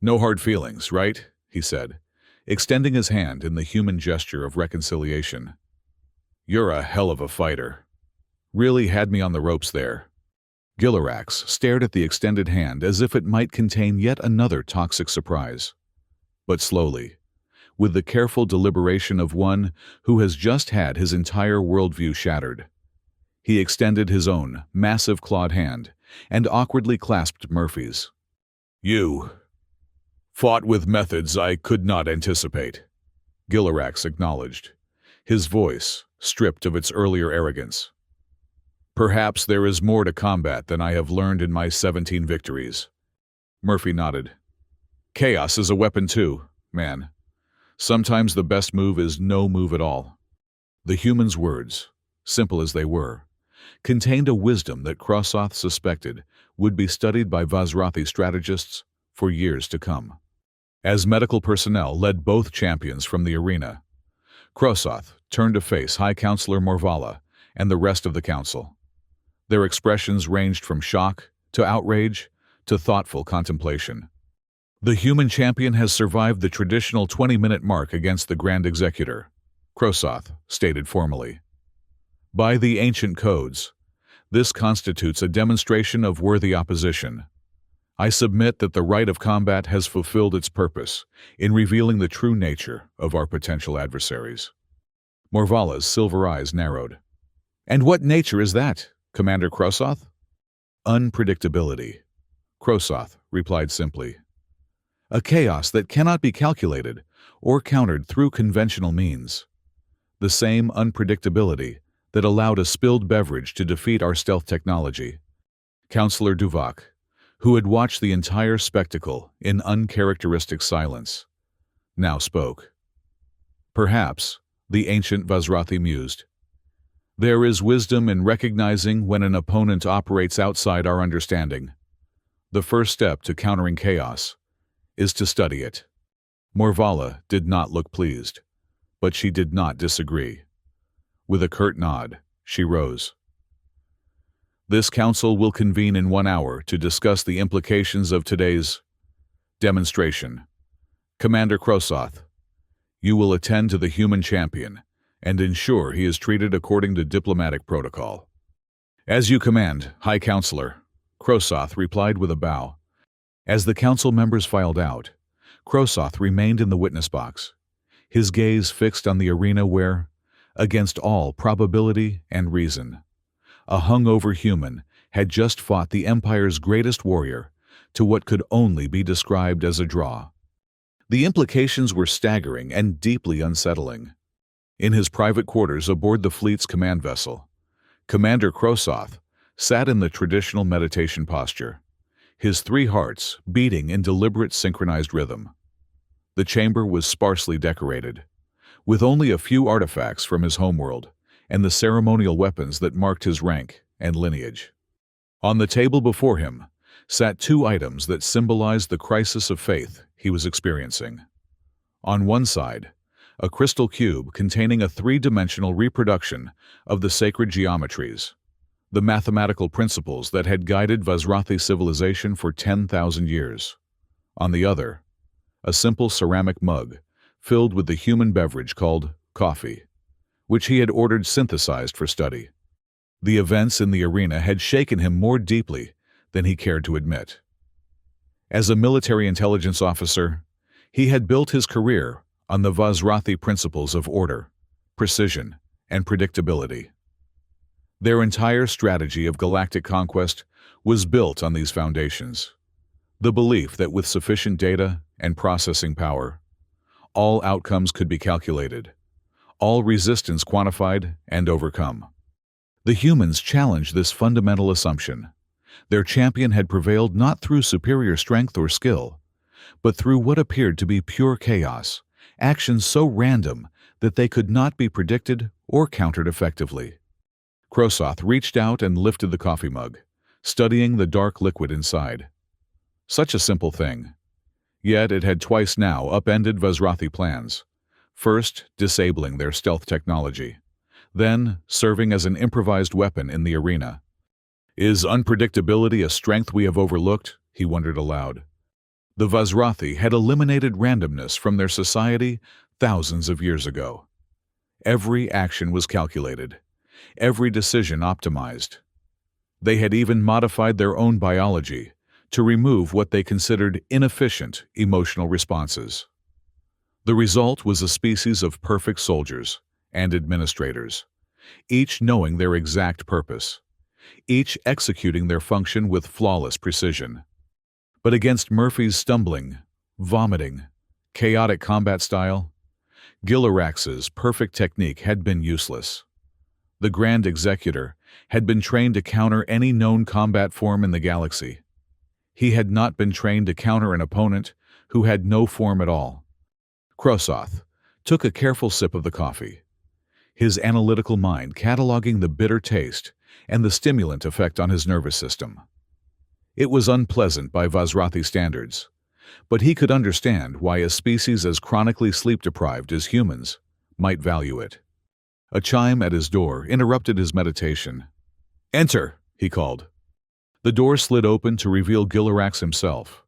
no hard feelings, right?" he said, extending his hand in the human gesture of reconciliation. "You're a hell of a fighter. Really had me on the ropes there." Gilarax stared at the extended hand as if it might contain yet another toxic surprise. But slowly, with the careful deliberation of one who has just had his entire worldview shattered, he extended his own massive clawed hand and awkwardly clasped Murphy's. "You fought with methods I could not anticipate," Gilarax acknowledged, his voice stripped of its earlier arrogance. "Perhaps there is more to combat than I have learned in my 17 victories." Murphy nodded. "Chaos is a weapon too, man. Sometimes the best move is no move at all." The human's words, simple as they were, contained a wisdom that Krosoth suspected would be studied by Vazrathi strategists for years to come. As medical personnel led both champions from the arena, Krosoth turned to face High Counselor Morvala and the rest of the council. Their expressions ranged from shock to outrage to thoughtful contemplation. "The human champion has survived the traditional 20-minute mark against the Grand Executor," Krosoth stated formally. "By the ancient codes, this constitutes a demonstration of worthy opposition. I submit that the right of combat has fulfilled its purpose in revealing the true nature of our potential adversaries." Morvala's silver eyes narrowed. And what nature is that, Commander Krosoth? Unpredictability, Krosoth replied simply. A chaos that cannot be calculated or countered through conventional means. The same unpredictability that allowed a spilled beverage to defeat our stealth technology. Counselor Duvok, who had watched the entire spectacle in uncharacteristic silence, now spoke. Perhaps, the ancient Vazrathi mused, there is wisdom in recognizing when an opponent operates outside our understanding. The first step to countering chaos is to study it. Morvala did not look pleased, but she did not disagree. With a curt nod, she rose. This council will convene in 1 hour to discuss the implications of today's demonstration. Commander Krosoth, you will attend to the human champion and ensure he is treated according to diplomatic protocol. As you command, High Counselor, Krosoth replied with a bow. As the council members filed out, Krosoth remained in the witness box, his gaze fixed on the arena where, against all probability and reason, a hungover human had just fought the Empire's greatest warrior to what could only be described as a draw. The implications were staggering and deeply unsettling. In his private quarters aboard the fleet's command vessel, Commander Krosoth sat in the traditional meditation posture, his 3 hearts beating in deliberate synchronized rhythm. The chamber was sparsely decorated, with only a few artifacts from his homeworld and the ceremonial weapons that marked his rank and lineage. On the table before him sat 2 items that symbolized the crisis of faith he was experiencing. On one side, a crystal cube containing a 3-dimensional reproduction of the sacred geometries, the mathematical principles that had guided Vazrathi civilization for 10,000 years. On the other, a simple ceramic mug filled with the human beverage called coffee, which he had ordered synthesized for study. The events in the arena had shaken him more deeply than he cared to admit. As a military intelligence officer, he had built his career on the Vazrathi principles of order, precision, and predictability. Their entire strategy of galactic conquest was built on these foundations. The belief that with sufficient data and processing power, all outcomes could be calculated, all resistance quantified and overcome. The humans challenged this fundamental assumption. Their champion had prevailed not through superior strength or skill, but through what appeared to be pure chaos, actions so random that they could not be predicted or countered effectively. Krosoth reached out and lifted the coffee mug, studying the dark liquid inside. Such a simple thing. Yet it had twice now upended Vazrathi plans, first disabling their stealth technology, then serving as an improvised weapon in the arena. Is unpredictability a strength we have overlooked? He wondered aloud. The Vazrathi had eliminated randomness from their society thousands of years ago. Every action was calculated, every decision optimized. They had even modified their own biology to remove what they considered inefficient emotional responses. The result was a species of perfect soldiers and administrators, each knowing their exact purpose, each executing their function with flawless precision. But against Murphy's stumbling, vomiting, chaotic combat style, Gilarax's perfect technique had been useless. The Grand Executor had been trained to counter any known combat form in the galaxy. He had not been trained to counter an opponent who had no form at all. Krosoth took a careful sip of the coffee, his analytical mind cataloging the bitter taste and the stimulant effect on his nervous system. It was unpleasant by Vazrathi standards, but he could understand why a species as chronically sleep-deprived as humans might value it. A chime at his door interrupted his meditation. "Enter," he called. The door slid open to reveal Gilarax himself.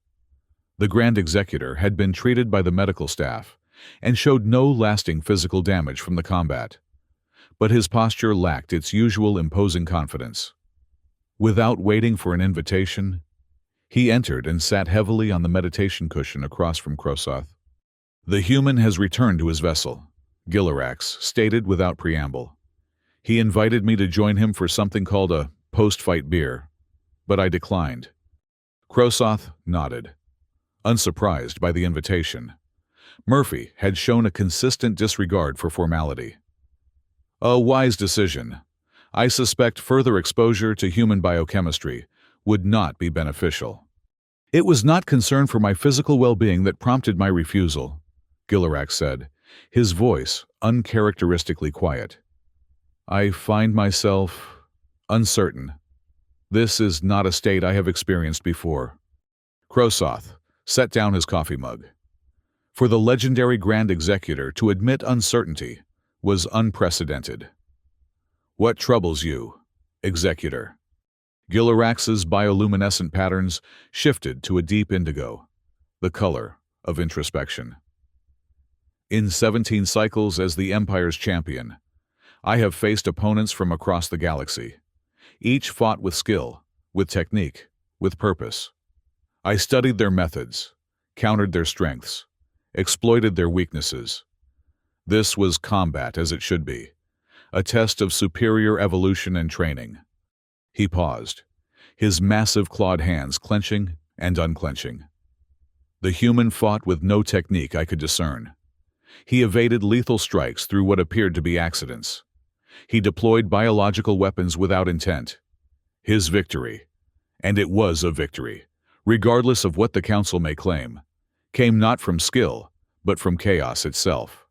The Grand Executor had been treated by the medical staff and showed no lasting physical damage from the combat, but his posture lacked its usual imposing confidence. Without waiting for an invitation, he entered and sat heavily on the meditation cushion across from Krosoth. "The human has returned to his vessel," Gilarax stated without preamble. He invited me to join him for something called a post-fight beer, but I declined. Krosoth nodded, unsurprised by the invitation. Murphy had shown a consistent disregard for formality. A wise decision. I suspect further exposure to human biochemistry would not be beneficial. It was not concern for my physical well-being that prompted my refusal, Gilirax said, his voice uncharacteristically quiet. I find myself uncertain. This is not a state I have experienced before. Krosoth set down his coffee mug. For the legendary Grand Executor to admit uncertainty was unprecedented. What troubles you, Executor? Gilirax's bioluminescent patterns shifted to a deep indigo, the color of introspection. In 17 cycles as the Empire's champion, I have faced opponents from across the galaxy. Each fought with skill, with technique, with purpose. I studied their methods, countered their strengths, exploited their weaknesses. This was combat as it should be, a test of superior evolution and training. He paused, his massive clawed hands clenching and unclenching. The human fought with no technique I could discern. He evaded lethal strikes through what appeared to be accidents. He deployed biological weapons without intent. His victory, and it was a victory, regardless of what the Council may claim, came not from skill, but from chaos itself.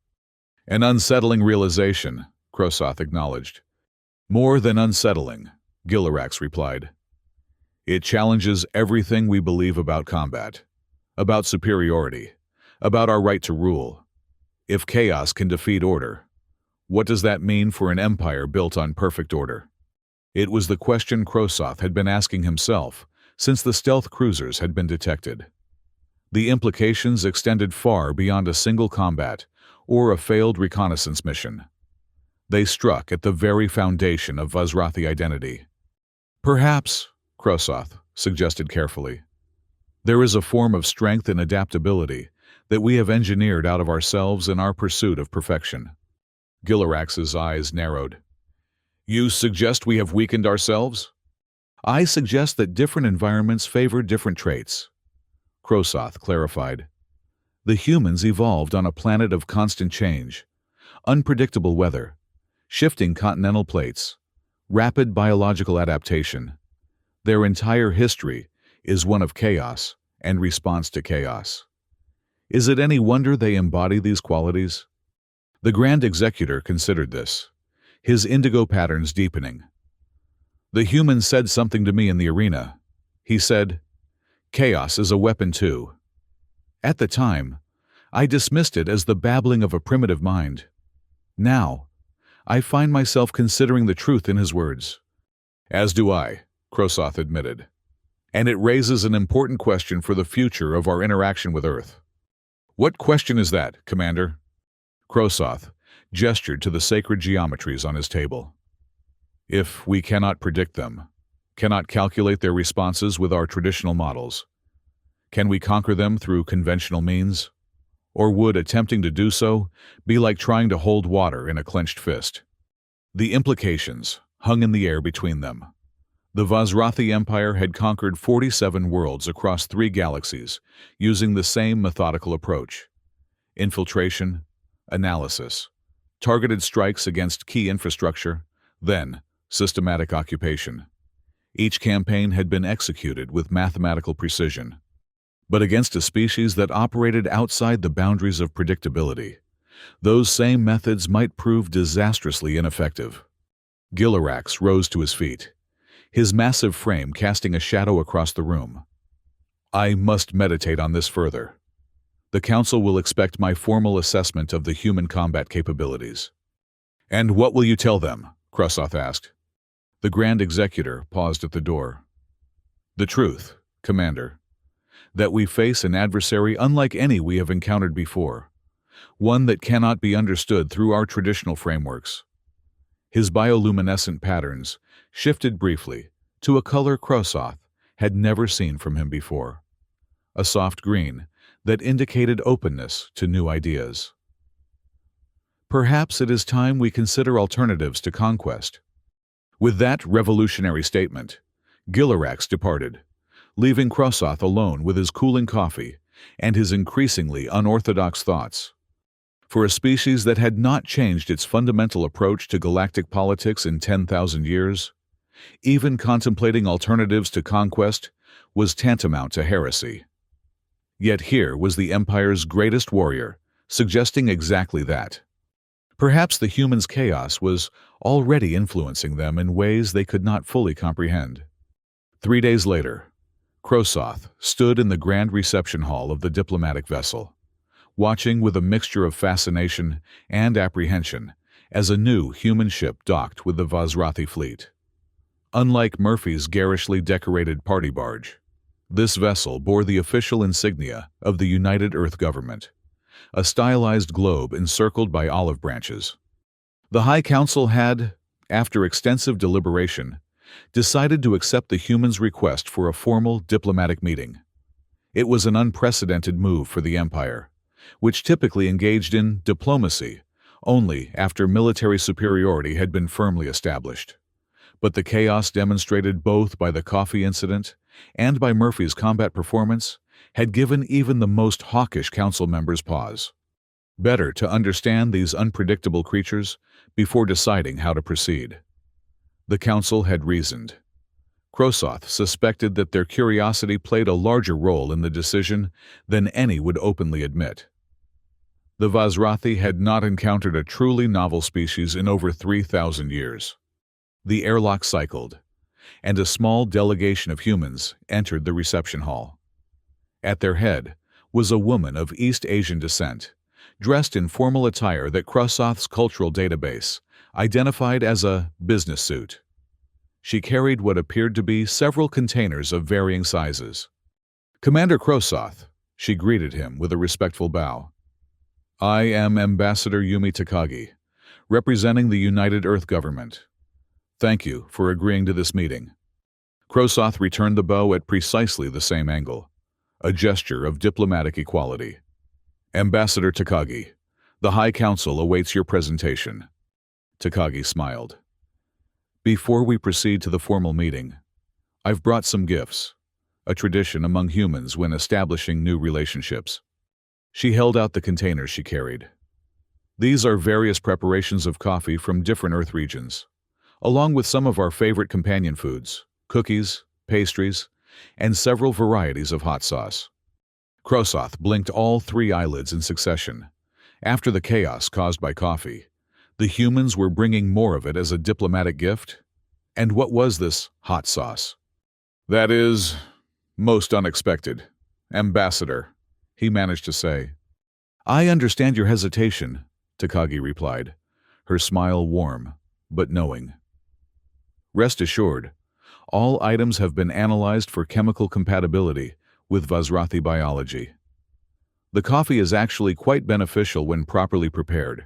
An unsettling realization, Krosoth acknowledged. More than unsettling, Gilirax replied. It challenges everything we believe about combat, about superiority, about our right to rule. If chaos can defeat order, what does that mean for an empire built on perfect order? It was the question Krosoth had been asking himself since the stealth cruisers had been detected. The implications extended far beyond a single combat or a failed reconnaissance mission. They struck at the very foundation of Vazrathi identity. Perhaps, Krosoth suggested carefully, there is a form of strength and adaptability that we have engineered out of ourselves in our pursuit of perfection. Gilirax's eyes narrowed. You suggest we have weakened ourselves? I suggest that different environments favor different traits. Krosoth clarified. The humans evolved on a planet of constant change, unpredictable weather, shifting continental plates, rapid biological adaptation. Their entire history is one of chaos and response to chaos. Is it any wonder they embody these qualities? The Grand Executor considered this, his indigo patterns deepening. The human said something to me in the arena. He said, "Chaos is a weapon too." At the time, I dismissed it as the babbling of a primitive mind. Now, I find myself considering the truth in his words. As do I, Krosoth admitted. And it raises an important question for the future of our interaction with Earth. What question is that, Commander? Krosoth gestured to the sacred geometries on his table. If we cannot predict them, cannot calculate their responses with our traditional models, can we conquer them through conventional means? Or would attempting to do so be like trying to hold water in a clenched fist? The implications hung in the air between them. The Vazrathi Empire had conquered 47 worlds across 3 galaxies using the same methodical approach. Infiltration, analysis, targeted strikes against key infrastructure, then systematic occupation. Each campaign had been executed with mathematical precision. But against a species that operated outside the boundaries of predictability, those same methods might prove disastrously ineffective. Gilirax rose to his feet, his massive frame casting a shadow across the room. I must meditate on this further. The Council will expect my formal assessment of the human combat capabilities. And what will you tell them? Krosoth asked. The Grand Executor paused at the door. The truth, Commander, that we face an adversary unlike any we have encountered before, one that cannot be understood through our traditional frameworks. His bioluminescent patterns shifted briefly to a color Krosoth had never seen from him before, a soft green that indicated openness to new ideas. Perhaps it is time we consider alternatives to conquest. With that revolutionary statement, Gilarax departed, leaving Krosoth alone with his cooling coffee and his increasingly unorthodox thoughts. For a species that had not changed its fundamental approach to galactic politics in 10,000 years, even contemplating alternatives to conquest was tantamount to heresy. Yet here was the Empire's greatest warrior, suggesting exactly that. Perhaps the humans' chaos was already influencing them in ways they could not fully comprehend. 3 days later, Krosoth stood in the grand reception hall of the diplomatic vessel, watching with a mixture of fascination and apprehension as a new human ship docked with the Vazrathi fleet. Unlike Murphy's garishly decorated party barge, this vessel bore the official insignia of the United Earth Government, a stylized globe encircled by olive branches. The High Council had, after extensive deliberation, decided to accept the humans' request for a formal diplomatic meeting. It was an unprecedented move for the Empire, which typically engaged in diplomacy only after military superiority had been firmly established. But the chaos demonstrated both by the coffee incident and by Murphy's combat performance had given even the most hawkish council members pause. Better to understand these unpredictable creatures before deciding how to proceed. The council had reasoned. Krosoth suspected that their curiosity played a larger role in the decision than any would openly admit. The Vazrathi had not encountered a truly novel species in over 3,000 years. The airlock cycled, and a small delegation of humans entered the reception hall. At their head was a woman of East Asian descent, dressed in formal attire that Krosoth's cultural database identified as a business suit. She carried what appeared to be several containers of varying sizes. "Commander Krosoth," she greeted him with a respectful bow. "I am Ambassador Yumi Takagi, representing the United Earth Government. Thank you for agreeing to this meeting." Krosoth returned the bow at precisely the same angle, a gesture of diplomatic equality. "Ambassador Takagi, the High Council awaits your presentation." Takagi smiled. "Before we proceed to the formal meeting, I've brought some gifts, a tradition among humans when establishing new relationships." She held out the containers she carried. "These are various preparations of coffee from different Earth regions, along with some of our favorite companion foods, cookies, pastries, and several varieties of hot sauce." Krosoth blinked all 3 eyelids in succession. After the chaos caused by coffee, the humans were bringing more of it as a diplomatic gift? And what was this hot sauce? "That is most unexpected, Ambassador," he managed to say. "I understand your hesitation," Takagi replied, her smile warm but knowing. "Rest assured, all items have been analyzed for chemical compatibility with Vazrathi biology. The coffee is actually quite beneficial when properly prepared.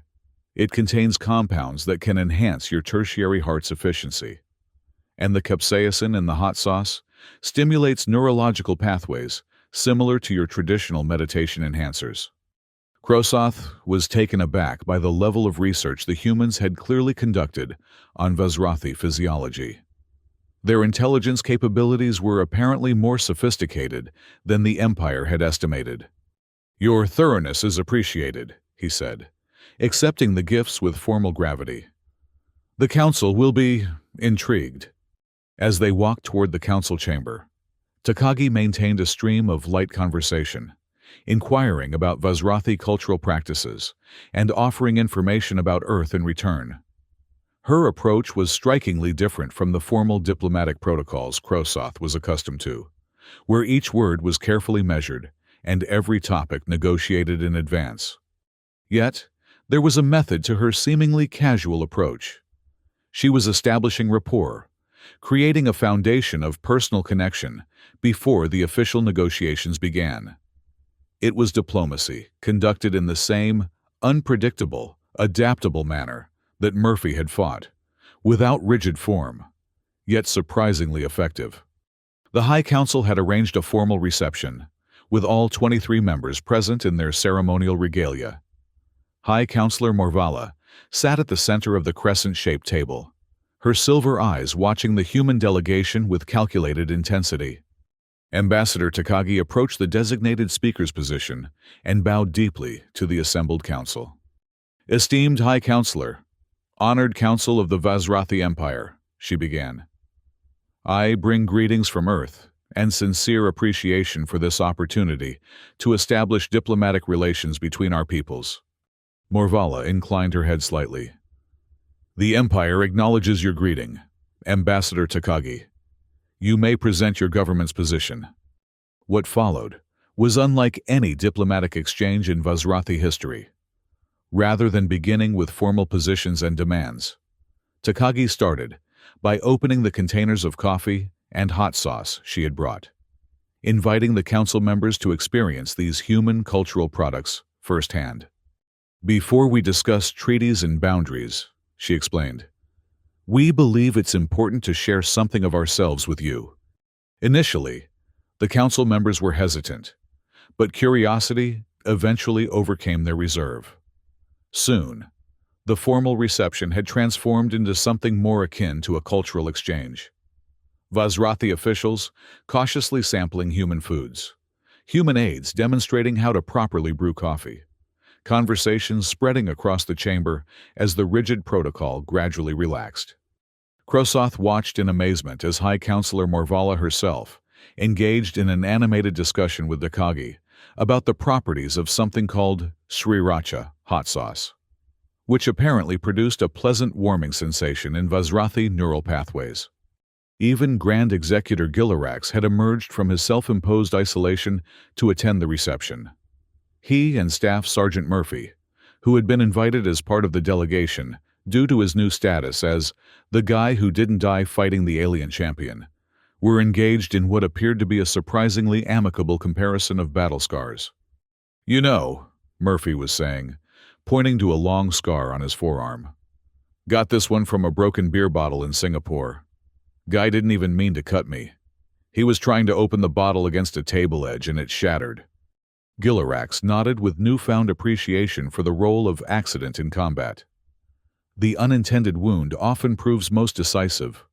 It contains compounds that can enhance your tertiary heart's efficiency. And the capsaicin in the hot sauce stimulates neurological pathways similar to your traditional meditation enhancers." Krosoth was taken aback by the level of research the humans had clearly conducted on Vazrathi physiology. Their intelligence capabilities were apparently more sophisticated than the Empire had estimated. "Your thoroughness is appreciated," he said, accepting the gifts with formal gravity. "The Council will be intrigued." As they walked toward the Council chamber, Takagi maintained a stream of light conversation, inquiring about Vazrathi cultural practices and offering information about Earth in return. Her approach was strikingly different from the formal diplomatic protocols Krosoth was accustomed to, where each word was carefully measured and every topic negotiated in advance. Yet, there was a method to her seemingly casual approach. She was establishing rapport, creating a foundation of personal connection before the official negotiations began. It was diplomacy, conducted in the same unpredictable, adaptable manner that Murphy had fought, without rigid form, yet surprisingly effective. The High Council had arranged a formal reception, with all 23 members present in their ceremonial regalia. High Counselor Morvala sat at the center of the crescent-shaped table, her silver eyes watching the human delegation with calculated intensity. Ambassador Takagi approached the designated speaker's position and bowed deeply to the assembled council. "Esteemed High Counselor, honored Council of the Vazrathi Empire," she began. "I bring greetings from Earth and sincere appreciation for this opportunity to establish diplomatic relations between our peoples." Morvala inclined her head slightly. "The Empire acknowledges your greeting, Ambassador Takagi. You may present your government's position." What followed was unlike any diplomatic exchange in Vazrathi history. Rather than beginning with formal positions and demands, Takagi started by opening the containers of coffee and hot sauce she had brought, inviting the council members to experience these human cultural products firsthand. "Before we discuss treaties and boundaries," she explained, "we believe it's important to share something of ourselves with you." Initially, the council members were hesitant, but curiosity eventually overcame their reserve. Soon, the formal reception had transformed into something more akin to a cultural exchange. Vazrathi officials cautiously sampling human foods, human aides demonstrating how to properly brew coffee, conversations spreading across the chamber as the rigid protocol gradually relaxed. Krosoth watched in amazement as High Counselor Morvala herself engaged in an animated discussion with Takagi about the properties of something called sriracha hot sauce, which apparently produced a pleasant warming sensation in Vazrathi neural pathways. Even Grand Executor Gilarax had emerged from his self-imposed isolation to attend the reception. He and Staff Sergeant Murphy, who had been invited as part of the delegation due to his new status as the guy who didn't die fighting the alien champion, were engaged in what appeared to be a surprisingly amicable comparison of battle scars. "You know," Murphy was saying, pointing to a long scar on his forearm. "Got this one from a broken beer bottle in Singapore. Guy didn't even mean to cut me. He was trying to open the bottle against a table edge and it shattered." Gilarax nodded with newfound appreciation for the role of accident in combat. The unintended wound often proves most decisive.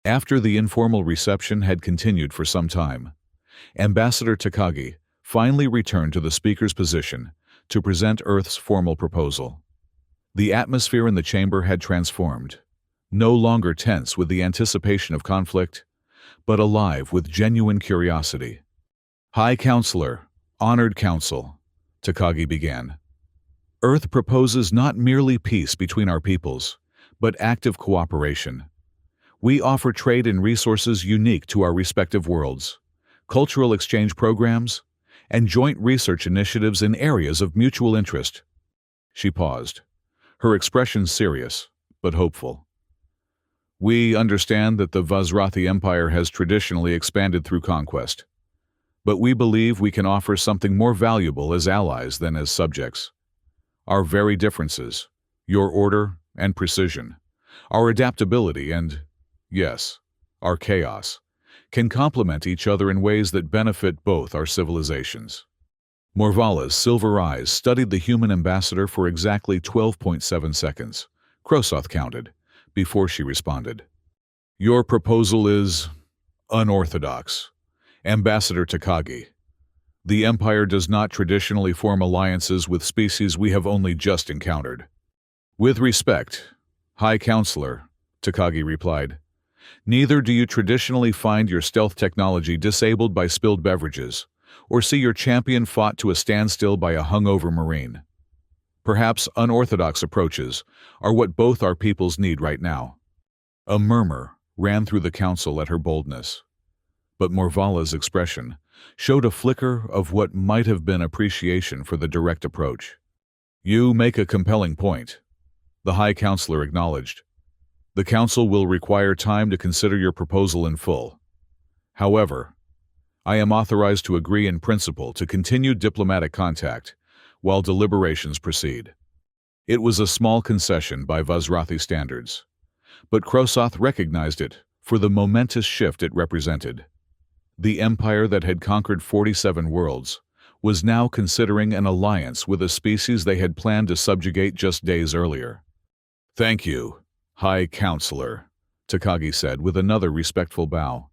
After the informal reception had continued for some time, Ambassador Takagi finally returned to the speaker's position to present Earth's formal proposal. The atmosphere in the chamber had transformed, no longer tense with the anticipation of conflict, but alive with genuine curiosity. "High Counselor, honored Council," Takagi began. "Earth proposes not merely peace between our peoples, but active cooperation. We offer trade and resources unique to our respective worlds, cultural exchange programs, and joint research initiatives in areas of mutual interest." She paused, her expression serious but hopeful. "We understand that the Vazrathi Empire has traditionally expanded through conquest, but we believe we can offer something more valuable as allies than as subjects. Our very differences, your order and precision, our adaptability and, yes, our chaos, can complement each other in ways that benefit both our civilizations." Morvala's silver eyes studied the human ambassador for exactly 12.7 seconds, Krosoth counted, before she responded. "Your proposal is unorthodox, Ambassador Takagi. The Empire does not traditionally form alliances with species we have only just encountered." "With respect, High Counselor," Takagi replied, "neither do you traditionally find your stealth technology disabled by spilled beverages, or see your champion fought to a standstill by a hungover Marine. Perhaps unorthodox approaches are what both our peoples need right now." A murmur ran through the council at her boldness, but Morvala's expression showed a flicker of what might have been appreciation for the direct approach. "You make a compelling point," the High Counselor acknowledged. "The Council will require time to consider your proposal in full. However, I am authorized to agree in principle to continued diplomatic contact while deliberations proceed." It was a small concession by Vazrathi standards, but Krosoth recognized it for the momentous shift it represented. The empire that had conquered 47 worlds was now considering an alliance with a species they had planned to subjugate just days earlier. "Thank you, High Counselor," Takagi said with another respectful bow.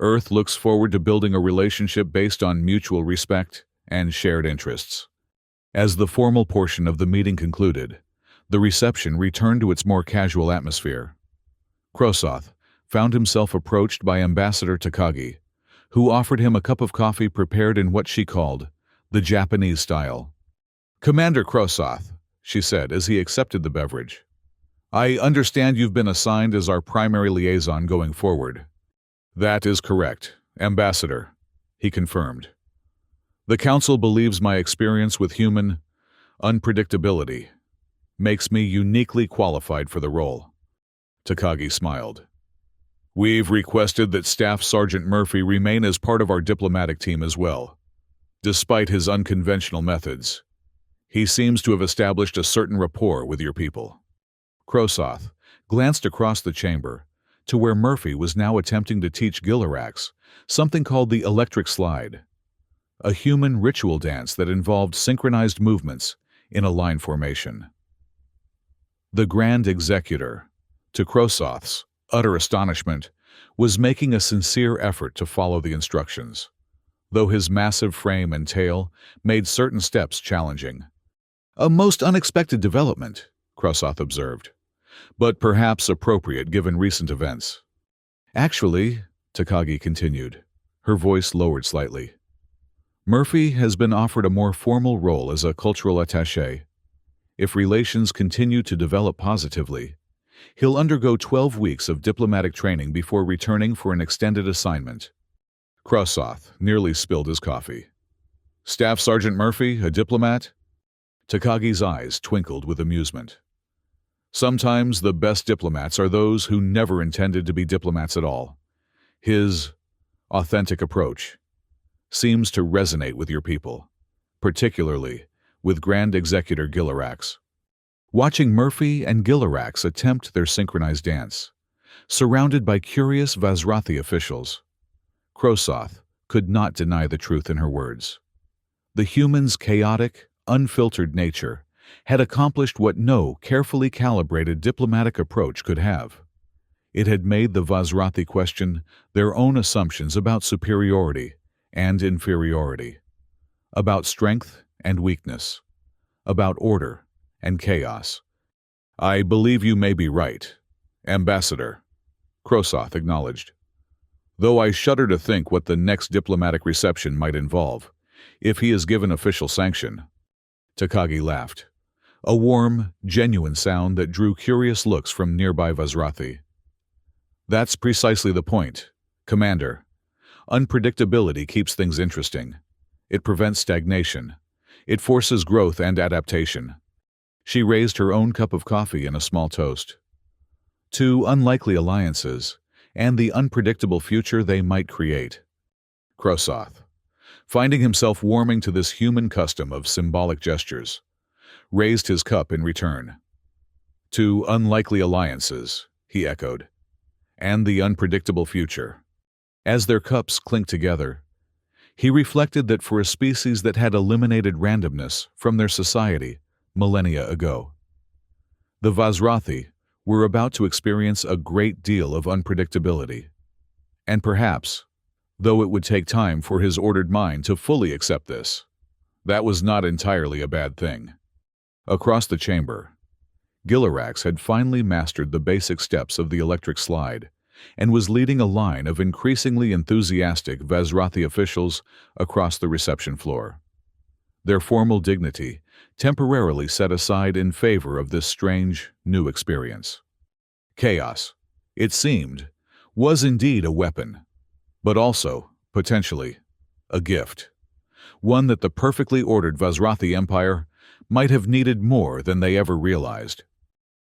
Earth looks forward to building a relationship based on mutual respect and shared interests. As the formal portion of the meeting concluded, the reception returned to its more casual atmosphere. Krosoth found himself approached by Ambassador Takagi, who offered him a cup of coffee prepared in what she called the Japanese style. "Commander Krosoth," she said as he accepted the beverage, "I understand you've been assigned as our primary liaison going forward." "That is correct, Ambassador," he confirmed. "The Council believes my experience with human unpredictability makes me uniquely qualified for the role." Takagi smiled. "We've requested that Staff Sergeant Murphy remain as part of our diplomatic team as well. Despite his unconventional methods, he seems to have established a certain rapport with your people." Krosoth glanced across the chamber to where Murphy was now attempting to teach Gilarax something called the electric slide, a human ritual dance that involved synchronized movements in a line formation. The Grand Executor, to Krosoth's utter astonishment, was making a sincere effort to follow the instructions, though his massive frame and tail made certain steps challenging. "A most unexpected development," Krosoth observed, "but perhaps appropriate given recent events." "Actually," Takagi continued, her voice lowered slightly, "Murphy has been offered a more formal role as a cultural attaché. If relations continue to develop positively, he'll undergo 12 weeks of diplomatic training before returning for an extended assignment." Krosoth nearly spilled his coffee. "Staff Sergeant Murphy, a diplomat?" Takagi's eyes twinkled with amusement. "Sometimes the best diplomats are those who never intended to be diplomats at all. His authentic approach seems to resonate with your people, particularly with Grand Executor Gilarax." Watching Murphy and Gilarax attempt their synchronized dance, surrounded by curious Vazrathi officials, Krosoth could not deny the truth in her words. The human's chaotic, unfiltered nature had accomplished what no carefully calibrated diplomatic approach could have. It had made the Vazrathi question their own assumptions about superiority and inferiority, about strength and weakness, about order and chaos. "I believe you may be right, Ambassador," Krosoth acknowledged, "though I shudder to think what the next diplomatic reception might involve, if he is given official sanction." Takagi laughed, a warm, genuine sound that drew curious looks from nearby Vazrathi. "That's precisely the point, Commander. Unpredictability keeps things interesting. It prevents stagnation. It forces growth and adaptation." She raised her own cup of coffee in a small toast. "Two unlikely alliances, and the unpredictable future they might create." Krosoth, finding himself warming to this human custom of symbolic gestures, raised his cup in return. "Two unlikely alliances," he echoed, "and the unpredictable future." As their cups clinked together, he reflected that for a species that had eliminated randomness from their society millennia ago, the Vazrathi were about to experience a great deal of unpredictability. And perhaps, though it would take time for his ordered mind to fully accept this, that was not entirely a bad thing. Across the chamber, Gilarax had finally mastered the basic steps of the electric slide and was leading a line of increasingly enthusiastic Vazrathi officials across the reception floor, their formal dignity temporarily set aside in favor of this strange, new experience. Chaos, it seemed, was indeed a weapon, but also, potentially, a gift, one that the perfectly ordered Vazrathi Empire might have needed more than they ever realized.